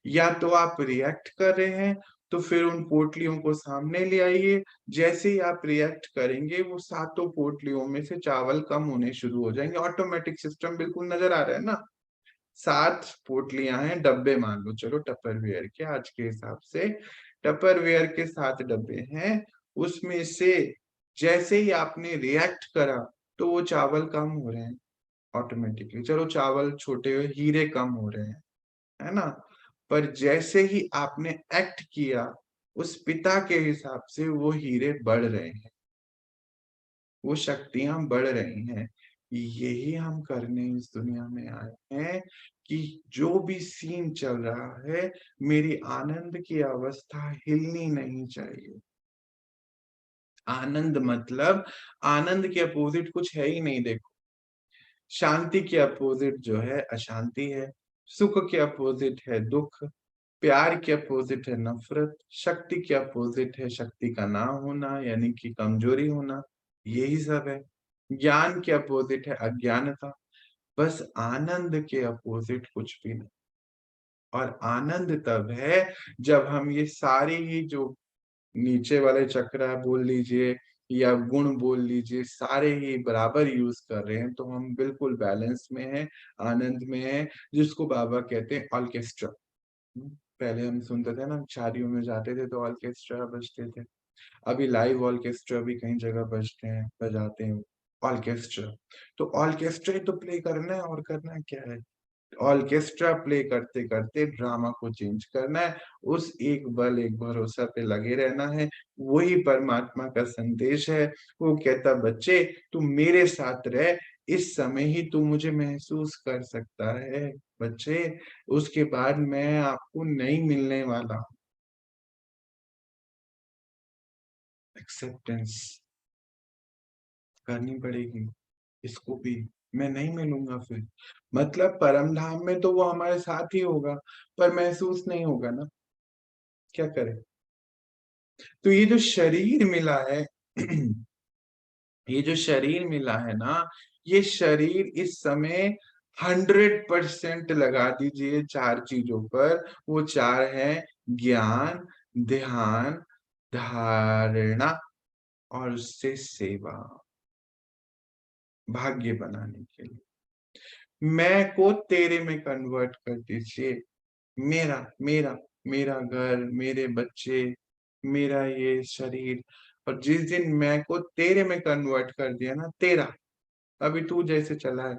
या तो आप रिएक्ट कर रहे हैं, तो फिर उन पोटलियों को सामने ले आइए। जैसे ही आप रिएक्ट करेंगे, वो सातों पोटलियों में से चावल कम होने शुरू हो जाएंगे। ऑटोमेटिक सिस्टम बिल्कुल नजर आ रहा है ना। 7 पोटलियां हैं, डब्बे मान लो, चलो टपरवेयर के आज के हिसाब से टपरवेयर के 7 डब्बे हैं। उसमें से जैसे ही आपने रिएक्ट करा, तो वो चावल कम हो रहे हैं ऑटोमेटिकली। चलो चावल छोटे हुए, हीरे कम हो रहे हैं, है ना। पर जैसे ही आपने एक्ट किया, उस पिता के हिसाब से वो हीरे बढ़ रहे हैं, वो शक्तियां बढ़ रही हैं। यही हम करने इस दुनिया में आए हैं कि जो भी सीन चल रहा है, मेरी आनंद की अवस्था हिलनी नहीं चाहिए। आनंद मतलब, आनंद के अपोजिट कुछ है ही नहीं। देखो, शांति के अपोजिट जो है अशांति है, सुख के अपोजिट है दुख, प्यार के अपोजिट है नफरत, शक्ति के अपोजिट है शक्ति का ना होना यानी कि कमजोरी होना। यही सब है। ज्ञान के अपोजिट है अज्ञानता। बस आनंद के अपोजिट कुछ भी नहीं। और आनंद तब है जब हम ये सारी ही जो नीचे वाले चक्र बोल लीजिए या गुण बोल लीजिए, सारे ही बराबर यूज कर रहे हैं, तो हम बिल्कुल बैलेंस में हैं, आनंद में हैं, जिसको बाबा कहते हैं ऑर्केस्ट्रा। पहले हम सुनते थे ना, शादियों में जाते थे तो ऑर्केस्ट्रा बजते थे। अभी लाइव ऑर्केस्ट्रा भी कई जगह बजते हैं, बजाते हैं ऑर्केस्ट्रा। तो ऑर्केस्ट्रा ही तो प्ले करना है, और करना है क्या है। ऑर्केस्ट्रा प्ले करते करते ड्रामा को चेंज करना है। उस एक बल एक भरोसा पे लगे रहना है। वही परमात्मा का संदेश है। वो कहता बच्चे तू मेरे साथ रह, इस समय ही तू मुझे महसूस कर सकता है बच्चे, उसके बाद मैं आपको नहीं मिलने वाला हूं। एक्सेप्टेंस करनी पड़ेगी इसको भी। मैं नहीं मिलूंगा फिर। मतलब परम धाम में तो वो हमारे साथ ही होगा, पर महसूस नहीं होगा ना, क्या करें। तो ये जो शरीर मिला है ये जो शरीर मिला है ना, ये शरीर इस समय 100% लगा दीजिए चार चीजों पर। वो चार है: ज्ञान, ध्यान, धारणा और उससे सेवा, भाग्य बनाने के लिए। मैं को तेरे में कन्वर्ट कर दीजिए। मेरा मेरा मेरा घर, मेरे बच्चे, मेरा ये शरीर। और जिस दिन मैं को तेरे में कन्वर्ट कर दिया ना, तेरा, अभी तू जैसे चला है,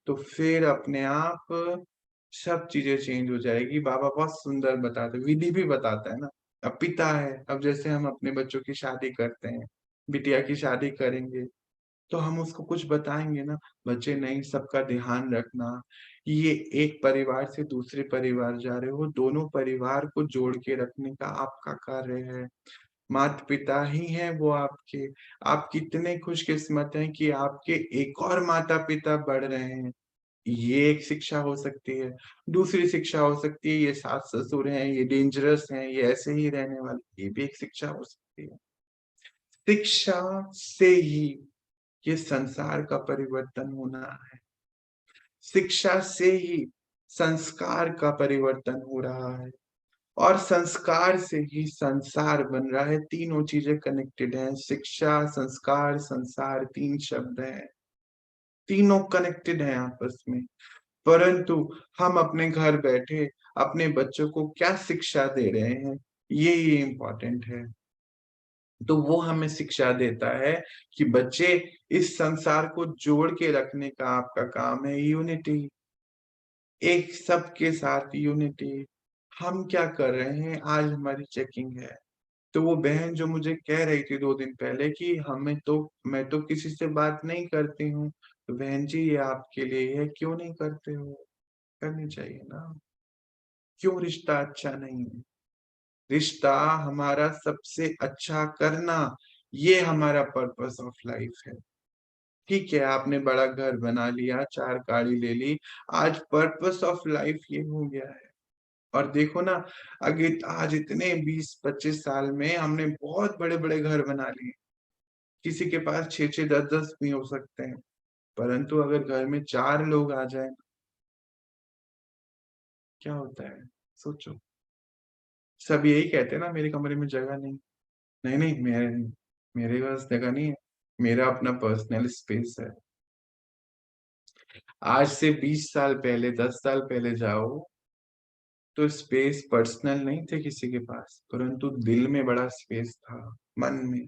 तो फिर अपने आप सब चीजें चेंज हो जाएगी। बाबा बहुत सुंदर बताते, विधि भी बताता है ना। अब पिता है, अब जैसे हम अपने बच्चों की शादी करते हैं, बिटिया की शादी करेंगे, तो हम उसको कुछ बताएंगे ना, बच्चे नहीं, सबका ध्यान रखना। ये एक परिवार से दूसरे परिवार जा रहे हो, दोनों परिवार को जोड़ के रखने का आपका कार्य है। माता पिता ही हैं वो आपके। आप कितने खुशकिस्मत हैं कि आपके एक और माता पिता बढ़ रहे हैं। ये एक शिक्षा हो सकती है। दूसरी शिक्षा हो सकती है, ये सास ससुर हैं, ये डेंजरस हैं, ये ऐसे ही रहने वाले, ये भी एक शिक्षा हो सकती है। शिक्षा से ही ये संसार का परिवर्तन होना है। शिक्षा से ही संस्कार का परिवर्तन हो रहा है, और संस्कार से ही संसार बन रहा है। तीनों चीजें कनेक्टेड हैं, शिक्षा, संस्कार, संसार, तीन शब्द हैं, तीनों कनेक्टेड हैं आपस में। परंतु हम अपने घर बैठे अपने बच्चों को क्या शिक्षा दे रहे हैं, ये इम्पोर्टेंट है। तो वो हमें शिक्षा देता है कि बच्चे, इस संसार को जोड़ के रखने का आपका काम है, यूनिटी, एक सबके साथ यूनिटी। हम क्या कर रहे हैं, आज हमारी चेकिंग है। तो वो बहन जो मुझे कह रही थी 2 दिन पहले कि हमें तो, मैं तो किसी से बात नहीं करती हूँ, तो बहन जी ये आपके लिए है, क्यों नहीं करते हो, करनी चाहिए ना। क्यों रिश्ता अच्छा नहीं है? रिश्ता हमारा सबसे अच्छा करना, ये हमारा पर्पस ऑफ लाइफ है। ठीक है, आपने बड़ा घर बना लिया, 4 गाड़ी ले ली, आज पर्पस ऑफ लाइफ ये हो गया है। और देखो ना, अगर आज इतने 20-25 साल में हमने बहुत बड़े बड़े घर बना लिए, किसी के पास 6-6 10-10 भी हो सकते हैं, परंतु अगर घर में 4 लोग आ जाए, क्या होता है, सोचो। सब यही कहते हैं ना, मेरे कमरे में जगह नहीं। नहीं नहीं, मेरे पास जगह नहीं है, मेरा अपना पर्सनल स्पेस है। आज से 20 साल पहले, 10 साल पहले जाओ, तो स्पेस पर्सनल नहीं थे किसी के पास, परंतु दिल में बड़ा स्पेस था, मन में।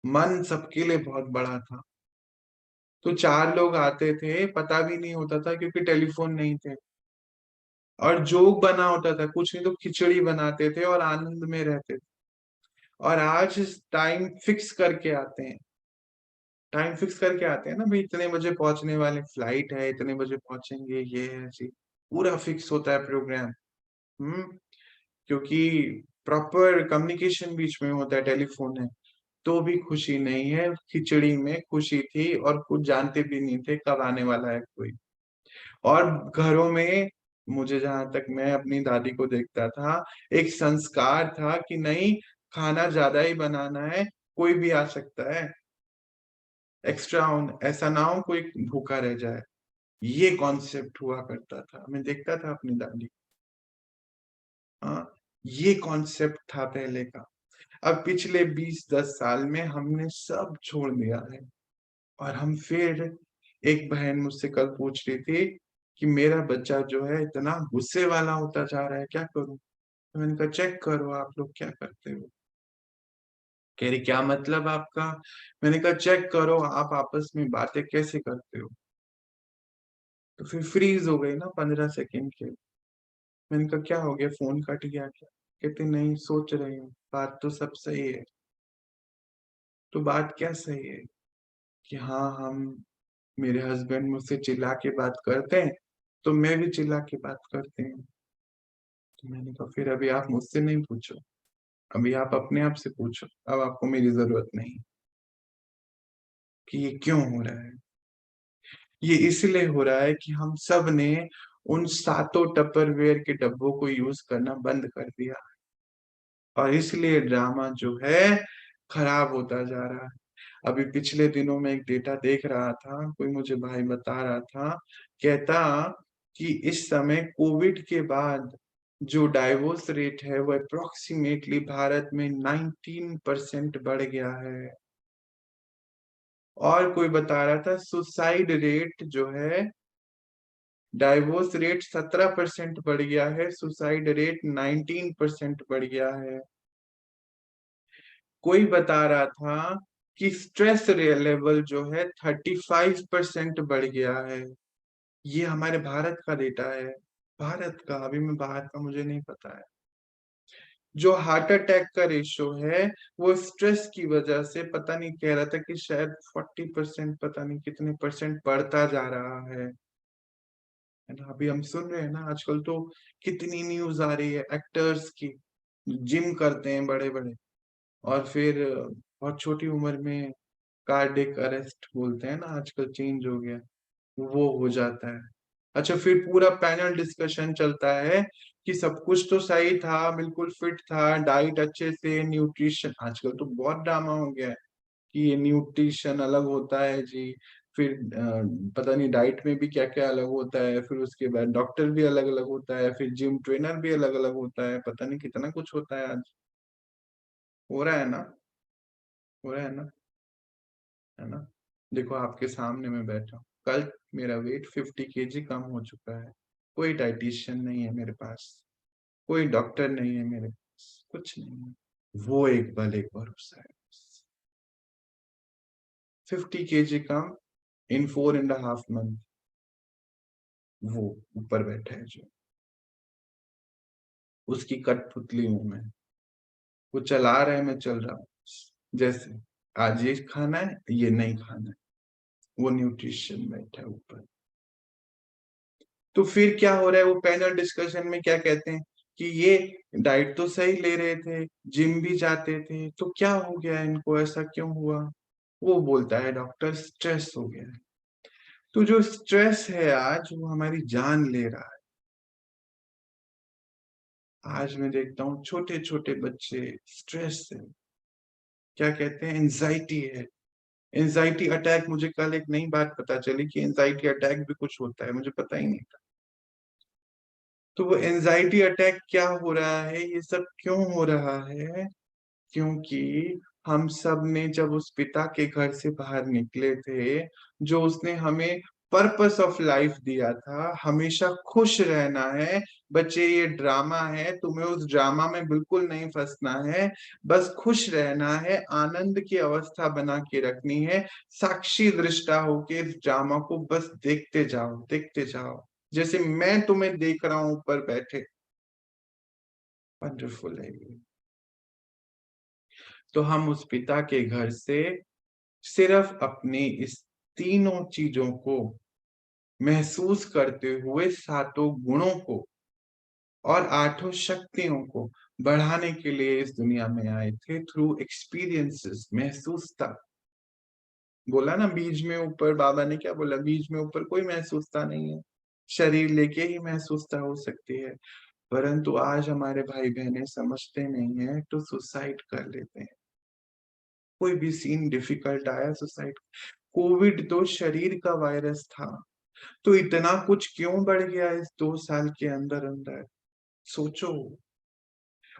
मन सबके लिए बहुत बड़ा था। तो 4 लोग आते थे, पता भी नहीं होता था क्योंकि टेलीफोन नहीं थे, और जोक बना होता था, कुछ नहीं तो खिचड़ी बनाते थे और आनंद में रहते थे। और आज टाइम फिक्स करके आते हैं, टाइम फिक्स करके आते हैं ना भाई, इतने बजे पहुंचने वाले, फ्लाइट है, इतने बजे पहुंचेंगे, ये है जी, पूरा फिक्स होता है प्रोग्राम। हम्म क्योंकि प्रॉपर कम्युनिकेशन बीच में होता है, टेलीफोन है। तो भी खुशी नहीं है, खिचड़ी में खुशी थी, और कुछ जानते भी नहीं थे कब आने वाला है कोई। और घरों में, मुझे जहां तक, मैं अपनी दादी को देखता था, एक संस्कार था कि नहीं, खाना ज्यादा ही बनाना है, कोई भी आ सकता है, एक्स्ट्रा ऐसा ना हो कोई भूखा रह जाए। ये कॉन्सेप्ट हुआ करता था, मैं देखता था अपनी दादी। हाँ, ये कॉन्सेप्ट था पहले का। अब पिछले 20-10 साल में हमने सब छोड़ दिया है, और हम फिर, एक बहन मुझसे कल पूछ रही थी कि मेरा बच्चा जो है इतना गुस्से वाला होता जा रहा है, क्या करूं। तो मैंने कहा चेक करो आप लोग क्या करते हो। कह रही क्या मतलब आपका। मैंने कहा चेक करो आप आपस में बातें कैसे करते हो। तो फिर फ्रीज हो गई ना 15 सेकंड के। मैंने कहा क्या हो गया, फोन कट गया क्या। कहते नहीं, सोच रही हूँ, बात तो सब सही है। तो बात क्या सही है, कि हाँ, हम, मेरे हस्बैंड मुझसे चिल्ला के बात करते हैं, तो मैं भी चिल्ला के बात करती हूँ। तो मैंने कहा फिर अभी आप मुझसे नहीं पूछो, अभी आप अपने आप से पूछो, अब आपको मेरी जरूरत नहीं कि ये क्यों हो रहा है। ये इसलिए हो रहा है कि हम सब ने उन सातों टपरवेयर के डब्बों को यूज करना बंद कर दिया, और इसलिए ड्रामा जो है खराब होता जा रहा है। अभी पिछले दिनों में एक डेटा देख रहा था, कोई मुझे भाई बता रहा था, कहता कि इस समय कोविड के बाद जो डाइवोर्स रेट है वो अप्रोक्सीमेटली भारत में 19% बढ़ गया है। और कोई बता रहा था सुसाइड रेट जो है, डाइवोर्स रेट 17% बढ़ गया है, सुसाइड रेट 19% बढ़ गया है। कोई बता रहा था कि स्ट्रेस लेवल जो है 35% बढ़ गया है। ये हमारे भारत का डेटा है, भारत का, अभी मैं बाहर का मुझे नहीं पता है। जो हार्ट अटैक का रेशो है वो स्ट्रेस की वजह से, पता नहीं, कह रहा था कि शायद 40%, पता नहीं कितने परसेंट बढ़ता जा रहा है ना। अभी हम सुन रहे हैं ना आजकल तो कितनी न्यूज आ रही है एक्टर्स की, जिम करते हैं बड़े बड़े, और फिर बहुत छोटी उम्र में कार्डियक अरेस्ट बोलते हैं ना, आजकल चेंज हो गया, वो हो जाता है। अच्छा, फिर पूरा पैनल डिस्कशन चलता है कि सब कुछ तो सही था, बिल्कुल फिट था, डाइट अच्छे से, न्यूट्रिशन, आजकल तो बहुत ड्रामा हो गया है कि ये न्यूट्रिशन अलग होता है जी, फिर पता नहीं डाइट में भी क्या क्या अलग होता है, फिर उसके बाद डॉक्टर भी अलग अलग होता है, फिर जिम ट्रेनर भी अलग अलग होता है, पता नहीं कितना कुछ होता है आज। हो रहा है ना, हो रहा है ना। देखो आपके सामने मैं बैठा हूँ, कल मेरा वेट 50 kg कम हो चुका है, कोई डाइटिशियन नहीं है मेरे पास, कोई डॉक्टर नहीं है मेरे पास, कुछ नहीं है। वो एक बल एक भरोसा है। 50 kg कम इन 4.5 month, वो ऊपर बैठा है जो, उसकी कठपुतली हूं मैं, वो चला रहे, मैं चल रहा हूँ। जैसे आज ये खाना है, ये नहीं खाना है, वो न्यूट्रिशन बैठा है ऊपर। तो फिर क्या हो रहा है, वो पैनल डिस्कशन में क्या कहते हैं कि ये डाइट तो सही ले रहे थे, जिम भी जाते थे, तो क्या हो गया इनको, ऐसा क्यों हुआ? वो बोलता है डॉक्टर स्ट्रेस हो गया है। तो जो स्ट्रेस है आज वो हमारी जान ले रहा है। आज मैं देखता हूँ छोटे छोटे बच्चे स्ट्रेस से, क्या कहते हैं, एंजाइटी है, एंजाइटी अटैक। मुझे कल एक नई बात पता चली कि एंजाइटी अटैक भी कुछ होता है, मुझे पता ही नहीं था। तो वो एंजाइटी अटैक क्या हो रहा है, ये सब क्यों हो रहा है? क्योंकि हम सब ने जब उस पिता के घर से बाहर निकले थे, जो उसने हमें पर्पस ऑफ लाइफ दिया था, हमेशा खुश रहना है, बच्चे ये ड्रामा है, तुम्हें उस ड्रामा में बिल्कुल नहीं फंसना है, बस खुश रहना है, आनंद की अवस्था बना के रखनी है, साक्षी दृष्टा होके इस ड्रामा को बस देखते जाओ, देखते जाओ, जैसे मैं तुम्हें देख रहा हूं ऊपर बैठे। वंडरफुल है ये। तो हम उस पिता के घर से सिर्फ अपनी इस तीनों चीजों को महसूस करते हुए, सातों गुणों को और आठों शक्तियों को बढ़ाने के लिए इस दुनिया में आए थे, थ्रू एक्सपीरियंसेस, महसूसता। बोला ना बीज में ऊपर, बाबा ने क्या बोला, बीज में ऊपर कोई महसूसता नहीं है, शरीर लेके ही महसूसता हो सकती है। परंतु आज हमारे भाई बहनें समझते नहीं है, तो सुसाइड कर लेते हैं। कोई भी सीन डिफिकल्ट आया, सुसाइड। कोविड तो शरीर का वायरस था, तो इतना कुछ क्यों बढ़ गया इस 2 साल के अंदर अंदर, सोचो।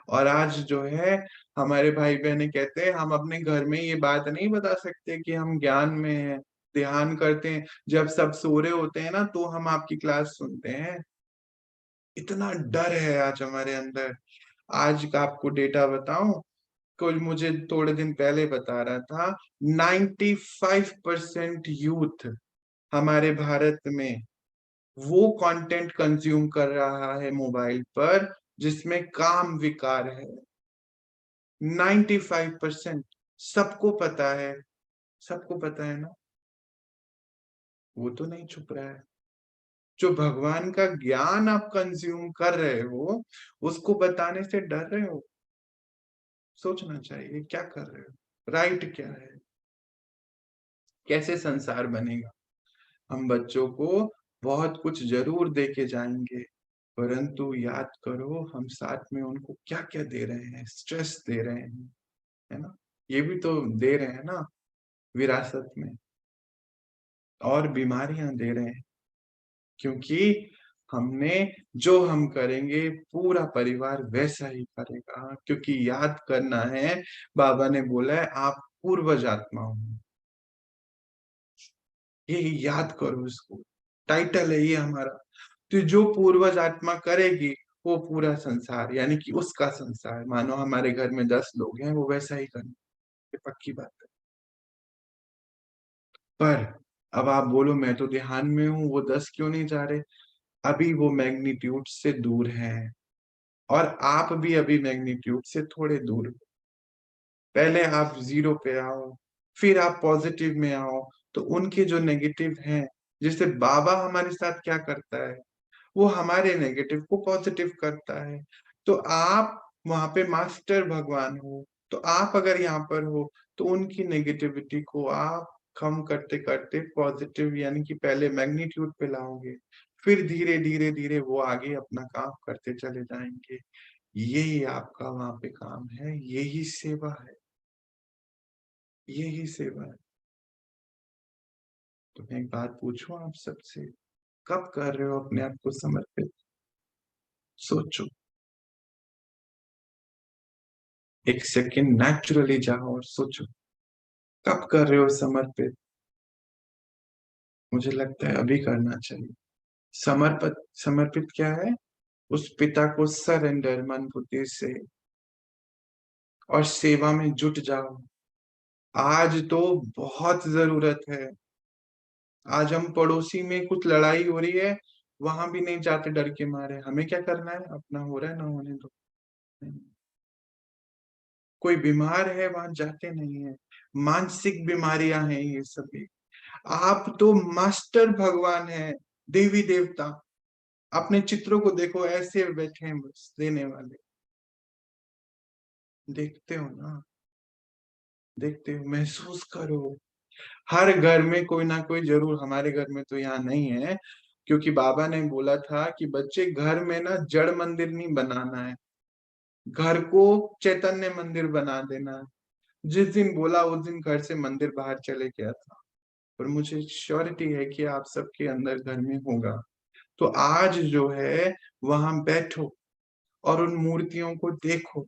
और आज जो है हमारे भाई बहने कहते हैं हम अपने घर में ये बात नहीं बता सकते कि हम ज्ञान में हैं, ध्यान करते हैं, जब सब सो रहे होते हैं ना तो हम आपकी क्लास सुनते हैं। इतना डर है आज हमारे अंदर। आज का आपको डेटा बताऊं, कोई मुझे थोड़े दिन पहले बता रहा था, 95% यूथ हमारे भारत में वो कंटेंट कंज्यूम कर रहा है मोबाइल पर जिसमें काम विकार है। 95%, सबको पता है, सबको पता है ना, वो तो नहीं छुप रहा है। जो भगवान का ज्ञान आप कंज्यूम कर रहे हो, उसको बताने से डर रहे हो। सोचना चाहिए क्या कर रहे हो, राइट क्या है, कैसे संसार बनेगा। हम बच्चों को बहुत कुछ जरूर दे के जाएंगे, परंतु याद करो हम साथ में उनको क्या क्या दे रहे हैं, स्ट्रेस दे रहे हैं, है ना? ये भी तो दे रहे हैं ना विरासत में, और बीमारियां दे रहे हैं, क्योंकि हमने जो हम करेंगे पूरा परिवार वैसा ही करेगा, क्योंकि याद करना है, बाबा ने बोला है आप पूर्वज आत्मा हो। ये याद करो, इसको टाइटल है ये हमारा। तो जो पूर्वज आत्मा करेगी वो पूरा संसार, यानी कि उसका संसार, मानो हमारे घर में 10 लोग हैं, वो वैसा ही करेंगे, ये पक्की बात है। पर अब आप बोलो मैं तो ध्यान में हूं, वो 10 क्यों नहीं जा रहे? अभी वो मैग्नीट्यूड से दूर हैं, और आप भी अभी मैग्नीट्यूड से थोड़े दूर। पहले आप जीरो पे आओ, फिर आप पॉजिटिव में आओ, तो उनके जो नेगेटिव हैं, जैसे बाबा हमारे साथ क्या करता है, वो हमारे नेगेटिव को पॉजिटिव करता है। तो आप वहां पे मास्टर भगवान हो, तो आप अगर यहाँ पर हो तो उनकी नेगेटिविटी को आप कम करते करते पॉजिटिव, यानी कि पहले मैग्नीट्यूड पे लाओगे, फिर धीरे धीरे धीरे वो आगे अपना काम करते चले जाएंगे। यही आपका वहां पे काम है, यही सेवा है, यही सेवा है। तो मैं एक बात पूछूं आप सबसे, कब कर रहे हो अपने आप को समर्पित? सोचो, एक सेकंड नेचुरली जाओ और सोचो, कब कर रहे हो समर्पित? मुझे लगता है अभी करना चाहिए। समर्पित, समर्पित क्या है? उस पिता को सरेंडर मन बुद्धि से, और सेवा में जुट जाओ। आज तो बहुत जरूरत है। आज हम पड़ोसी में कुछ लड़ाई हो रही है, वहां भी नहीं जाते डर के मारे। हमें क्या करना है, अपना हो रहा है ना होने दो। कोई बीमार है वहां जाते नहीं है, मानसिक बीमारियां हैं ये सभी। आप तो मास्टर भगवान है, देवी देवता। अपने चित्रों को देखो, ऐसे बैठे हैं बस देने वाले। देखते हो ना, देखते हो, महसूस करो। हर घर में कोई ना कोई जरूर, हमारे घर में तो यहाँ नहीं है, क्योंकि बाबा ने बोला था कि बच्चे घर में ना जड़ मंदिर नहीं बनाना है, घर को चैतन्य मंदिर बना देना है। जिस दिन बोला उस दिन घर से मंदिर बाहर चले गया था। और मुझे श्योरिटी है कि आप सबके अंदर घर में होगा। तो आज जो है वहां बैठो और उन मूर्तियों को देखो,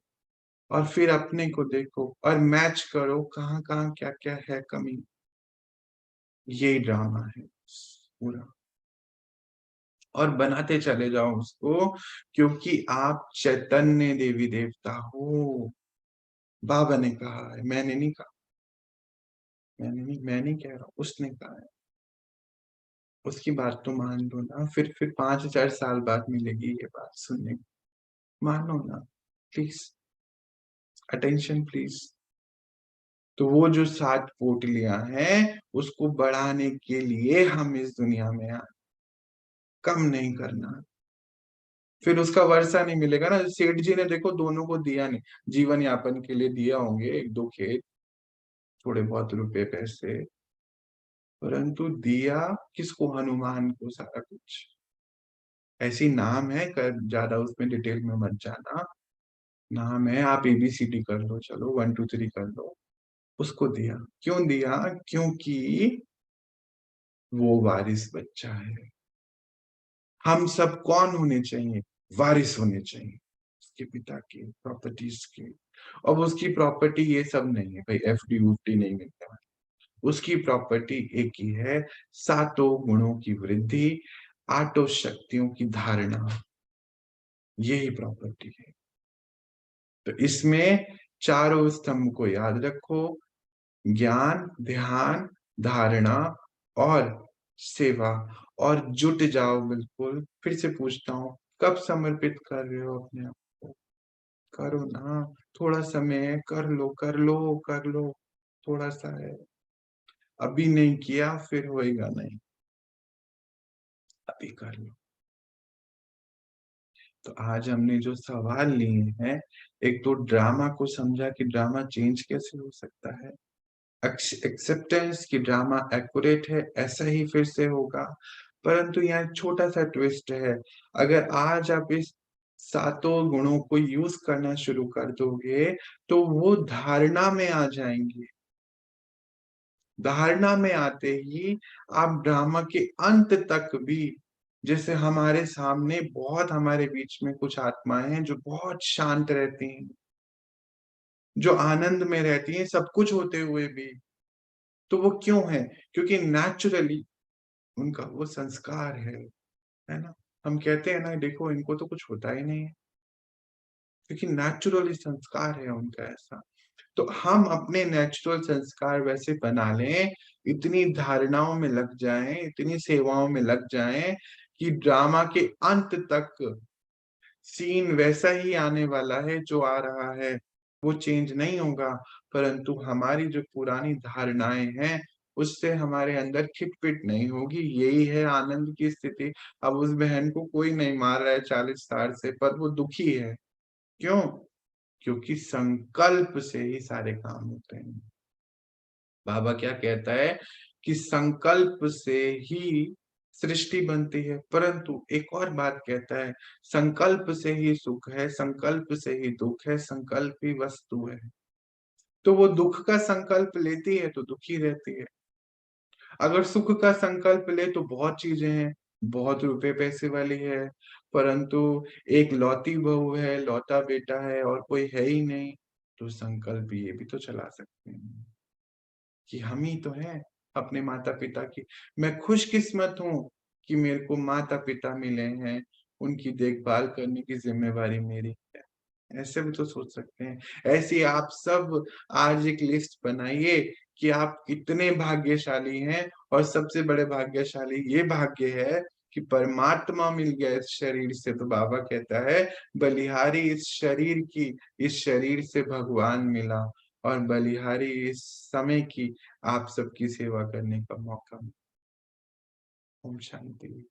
और फिर अपने को देखो और मैच करो कहाँ कहाँ क्या क्या है कमी। यही ड्रामा है पूरा, और बनाते चले जाओ उसको, क्योंकि आप चैतन्य देवी देवता हो। बाबा ने कहा है, मैंने नहीं कहा। मैं नहीं कह रहा, उसने कहा है। उसकी बात तो मान लो ना, फिर 5,000 साल बाद मिलेगी ये बात सुनने को। मानो ना प्लीज, अटेंशन प्लीज। तो वो जो 7 पोटलियां हैं उसको बढ़ाने के लिए हम इस दुनिया में आए, कम नहीं करना। फिर उसका वर्षा नहीं मिलेगा ना। सेठ जी ने देखो दोनों को दिया नहीं, जीवन यापन के लिए दिया होंगे 1-2 खेत, थोड़े बहुत रुपए पैसे, परंतु दिया किसको? हनुमान को सारा कुछ। ऐसी नाम है, कर ज्यादा उसमें डिटेल में मत जाना। नाम है, आप ABCD कर लो, चलो 1 2 3 कर लो। उसको दिया, क्यों दिया? क्योंकि वो वारिस बच्चा है। हम सब कौन होने चाहिए? वारिस होने चाहिए उसके पिता के प्रॉपर्टीज के। अब उसकी प्रॉपर्टी ये सब नहीं है भाई, FD उफडी नहीं मिलता। उसकी प्रॉपर्टी एक ही है, 7 गुणों की वृद्धि, 8 शक्तियों की धारणा, यही प्रॉपर्टी है। तो इसमें चारों स्तंभ को याद रखो, ज्ञान, ध्यान, धारणा और सेवा, और जुट जाओ बिल्कुल। फिर से पूछता हूँ, कब समर्पित कर रहे हो अपने आप को? करो ना, थोड़ा समय है, कर लो कर लो कर लो, थोड़ा सा है। अभी नहीं किया फिर होएगा नहीं, अभी कर लो। तो आज हमने जो सवाल लिए हैं, एक तो ड्रामा को समझा कि ड्रामा चेंज कैसे हो सकता है, एक्सेप्टेंस कि ड्रामा एक्यूरेट है, ऐसा ही फिर से होगा। परंतु यहाँ एक छोटा-सा ट्विस्ट है, अगर आज आप इस सातों गुणों को यूज़ करना शुरू कर दोगे, तो वो धारणा में आ जाएँगे। धारणा में आते ही आप ड्रामा के अंत तक भी जैसे हमारे सामने बहुत हमारे बीच में कुछ आत्माएँ हैं, जो बहुत शांत रहती हैं, जो आनंद में रहती हैं, सब कुछ होते हुए भी। तो वो क्यों है? क्योंकि नेचुरली उनका वो संस्कार है ना? हम कहते हैं ना देखो इनको तो कुछ होता ही नहीं है, क्योंकि नेचुरली संस्कार है उनका ऐसा। तो हम अपने नेचुरल संस्कार वैसे बना लें, इतनी धारणाओं में लग जाएँ, इतनी सेवाओं में लग जाएँ कि ड्रामा के अंत तक सीन वैसा ही आने वाला है जो आ रहा है, वो चेंज नहीं होगा, परंतु हमारी जो पुरानी धारणाएँ हैं, उससे हमारे अंदर खिटपिट नहीं होगी, यही है आनंद की स्थिति। अब उस बहन को कोई नहीं मार रहा है 40 साल से, पर वो दुखी है। क्यों? क्योंकि संकल्प से ही सारे काम होते हैं। बाबा क्या कहता है कि संकल्प से ही सृष्टि बनती है, परंतु एक और बात कहता है, संकल्प से ही सुख है, संकल्प से ही दुःख है, संकल्प ही वस्तु है। तो वो दुःख का संकल्प लेती है तो दुखी रहती है। अगर सुख का संकल्प ले तो बहुत चीज़ें हैं, बहुत रुपए-पैसे वाली है, परंतु एक लौती बहू है, लौता बेटा है और कोई है ही नहीं, तो संकल्प ये भी तो चला सकते हैं। कि हम ही तो हैं अपने माता-पिता की। मैं खुशकिस्मत हूँ कि मेरे को माता-पिता मिले हैं, उनकी देखभाल करने की ज़िम्मेवारी मेरी है। ऐसे भी तो सोच सकते हैं। ऐसे ही आप सब आज एक लिस्ट बनाइए कि आप कितने भाग्यशाली हैं और सबसे बड़े भाग्यशाली ये भाग्य है कि परमात्मा मिल गया इस शरीर से। तो बाबा कहता है बलिहारी इस शरीर से भगवान मिला और बलिहारी इस समय की आप सबकी सेवा करने का मौका मिला। ओम शांति।